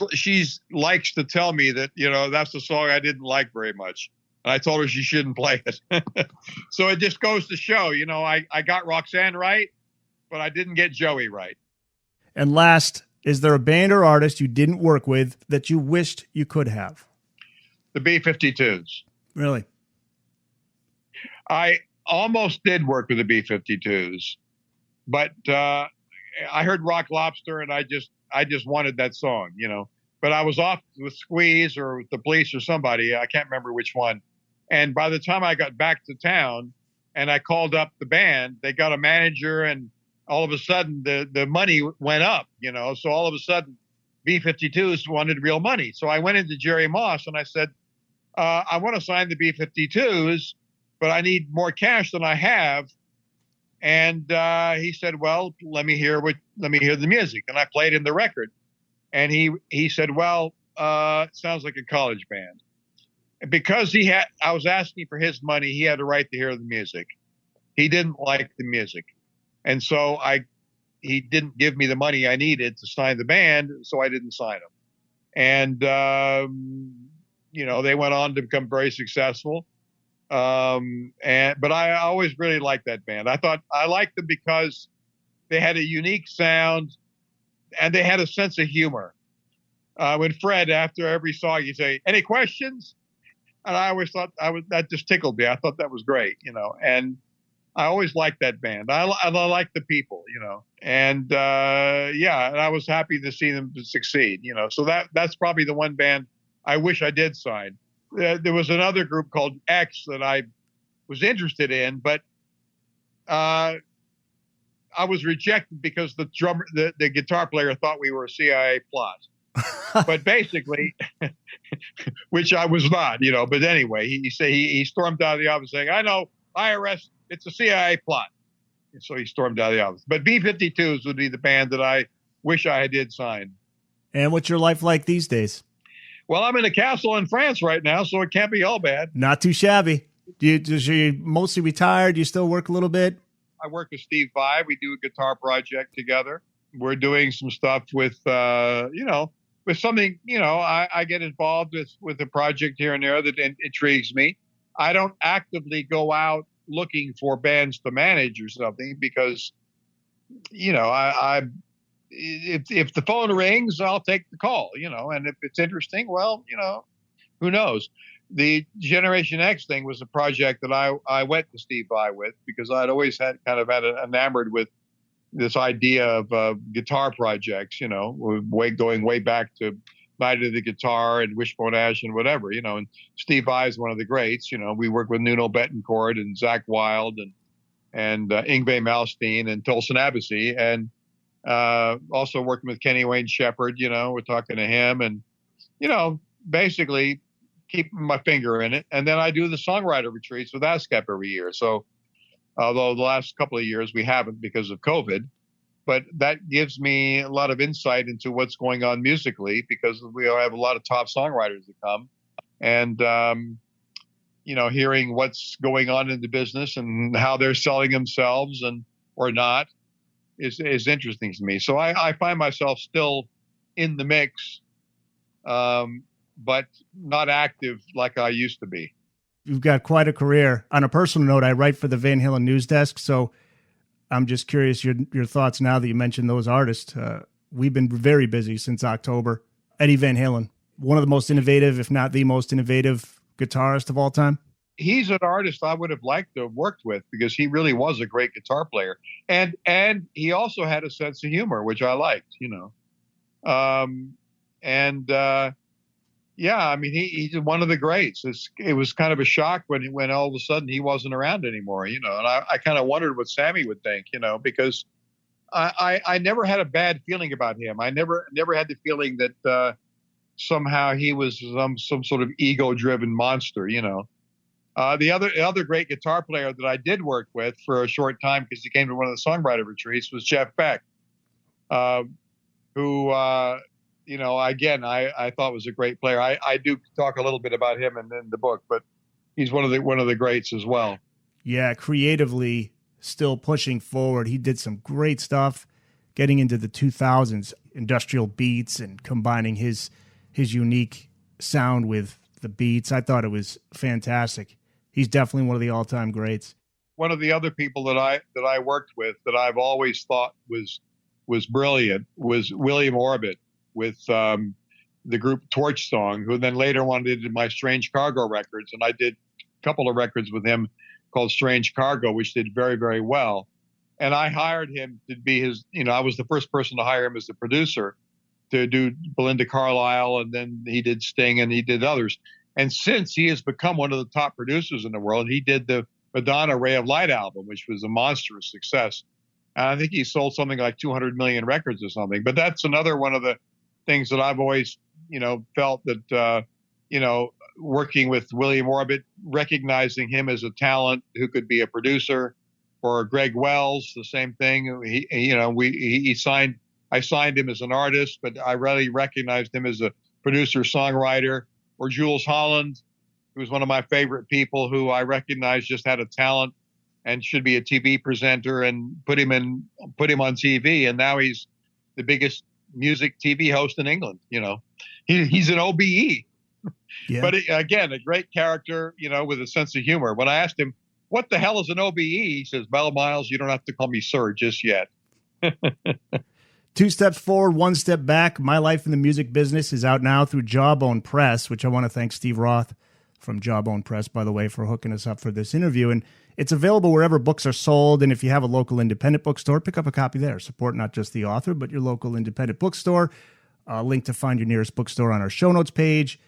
likes to tell me that that's the song I didn't like very much, and I told her she shouldn't play it. So it just goes to show, I got Roxanne right, but I didn't get Joey right. And last, is there a band or artist you didn't work with that you wished you could have? The B-52s. Really? I almost did work with the B-52s, but I heard Rock Lobster and I just wanted that song, but I was off with Squeeze or with the Police or somebody. I can't remember which one. And by the time I got back to town and I called up the band, they got a manager, and all of a sudden the money went up, so all of a sudden B-52s wanted real money. So I went into Jerry Moss and I said, I want to sign the B-52s, but I need more cash than I have. And he said, well, let me hear the music. And I played him the record. And he said, well, it sounds like a college band. And because I was asking for his money, he had a right to hear the music. He didn't like the music. And so he didn't give me the money I needed to sign the band, so I didn't sign him. And, they went on to become very successful. But I always really liked that band. I liked them because they had a unique sound and they had a sense of humor. When Fred, after every song, you say, any questions? And I always thought that just tickled me. I thought that was great, and I always liked that band. I liked the people, and and I was happy to see them succeed, so that's probably the one band I wish I did sign. There was another group called X that I was interested in, but I was rejected because the guitar player thought we were a CIA plot. But basically, which I was not, But anyway, he stormed out of the office saying, "I know IRS, it's a CIA plot." And so he stormed out of the office. But B-52s would be the band that I wish I did sign. And what's your life like these days? Well, I'm in a castle in France right now, so it can't be all bad. Not too shabby. You mostly retired? Do you still work a little bit? I work with Steve Vai. We do a guitar project together. We're doing some stuff with, with something, I get involved with a project here and there that intrigues me. I don't actively go out looking for bands to manage or something because, if the phone rings, I'll take the call, and if it's interesting, well, who knows? The Generation X thing was a project that I went to Steve Vai with because I'd always had enamored with this idea of guitar projects, going way back to Night of the Guitar and Wishbone Ash and whatever, and Steve Vai is one of the greats. We worked with Nuno Bettencourt and Zakk Wylde and Yngwie Malmsteen and Tosin Abasi, and also working with Kenny Wayne Shepherd, we're talking to him and, basically keeping my finger in it. And then I do the songwriter retreats with ASCAP every year. So although the last couple of years we haven't because of COVID, but that gives me a lot of insight into what's going on musically because we have a lot of top songwriters that come and, hearing what's going on in the business and how they're selling themselves or not is interesting to me. So I find myself still in the mix, but not active like I used to be. You've got quite a career. On a personal note, I write for the Van Halen news desk, so I'm just curious your thoughts now that you mentioned those artists. We've been very busy since October. Eddie Van Halen, one of the most innovative, if not the most innovative guitarist of all time. he's an artist I would have liked to have worked with because he really was a great guitar player. And he also had a sense of humor, which I liked, yeah, I mean, he's one of the greats. It was kind of a shock when all of a sudden he wasn't around anymore, and I kind of wondered what Sammy would think, because I never had a bad feeling about him. I never had the feeling that somehow he was some sort of ego-driven monster, The other great guitar player that I did work with for a short time because he came to one of the songwriter retreats was Jeff Beck, who again, I thought was a great player. I do talk a little bit about him in the book, but he's one of the greats as well. Yeah, creatively still pushing forward. He did some great stuff getting into the 2000s, industrial beats and combining his unique sound with the beats. I thought it was fantastic. He's definitely one of the all-time greats. One of the other people that I worked with that I've always thought was brilliant was William Orbit with the group Torch Song, who then later wanted to do my Strange Cargo records. And I did a couple of records with him called Strange Cargo, which did very, very well. And I hired him to be his, I was the first person to hire him as the producer to do Belinda Carlisle. And then he did Sting and he did others. And since he has become one of the top producers in the world, he did the Madonna Ray of Light album, which was a monstrous success. And I think he sold something like 200 million records or something. But that's another one of the things that I've always, felt that, working with William Orbit, recognizing him as a talent who could be a producer, or Greg Wells, the same thing. I signed him as an artist, but I really recognized him as a producer, songwriter. Or Jules Holland, who was one of my favorite people, who I recognized just had a talent and should be a TV presenter, and put him on TV, and now he's the biggest music TV host in England. He's an OBE. Yeah. But again, a great character, with a sense of humor. When I asked him, what the hell is an OBE? He says, well, Miles, you don't have to call me sir just yet. 2 steps forward, 1 step back. My Life in the Music Business is out now through Jawbone Press, which I want to thank Steve Roth from Jawbone Press, by the way, for hooking us up for this interview. And it's available wherever books are sold. And if you have a local independent bookstore, pick up a copy there. Support not just the author, but your local independent bookstore. Link to find your nearest bookstore on our show notes page.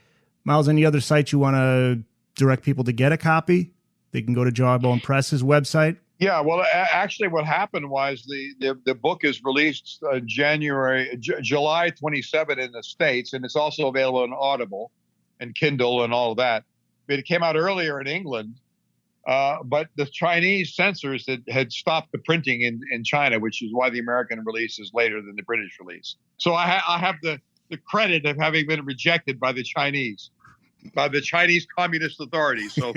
Miles, any other sites you want to direct people to get a copy? They can go to Jawbone Press's website. Yeah, well, actually what happened was the book is released July 27 in the States, and it's also available on Audible and Kindle and all of that. But it came out earlier in England, but the Chinese censors had stopped the printing in China, which is why the American release is later than the British release. So I have the credit of having been rejected by the Chinese communist authorities. So.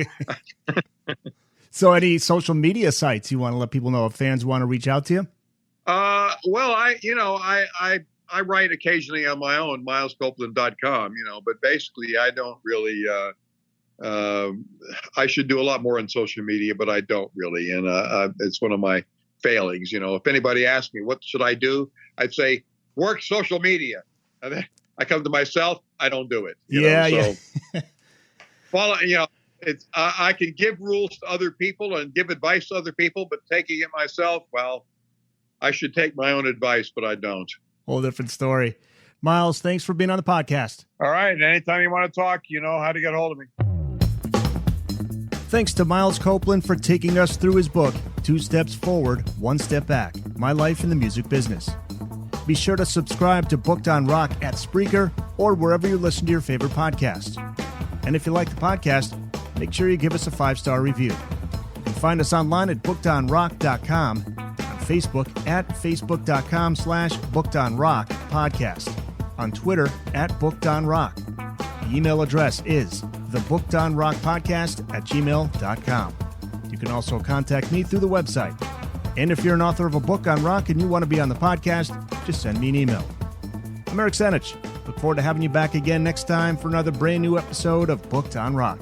So any social media sites you want to let people know if fans want to reach out to you? Well, I write occasionally on my own, milescopeland.com, but basically I don't really, I should do a lot more on social media, but I don't really. And it's one of my failings. If anybody asks me, what should I do? I'd say work social media. And then I come to myself, I don't do it. Yeah. Follow, I can give rules to other people and give advice to other people, but taking it myself, well, I should take my own advice, but I don't. Whole different story. Miles, thanks for being on the podcast. All right. Anytime you want to talk, you know how to get a hold of me. Thanks to Miles Copeland for taking us through his book, 2 Steps Forward, 1 Step Back, My Life in the Music Business. Be sure to subscribe to Booked on Rock at Spreaker or wherever you listen to your favorite podcasts. And if you like the podcast, make sure you give us a 5-star review. You can find us online at bookedonrock.com, on Facebook at facebook.com/bookedonrock podcast, on Twitter at bookedonrock. The email address is thebookedonrockpodcast@gmail.com. You can also contact me through the website. And if you're an author of a book on rock and you want to be on the podcast, just send me an email. I'm Eric Senich. Look forward to having you back again next time for another brand new episode of Booked on Rock.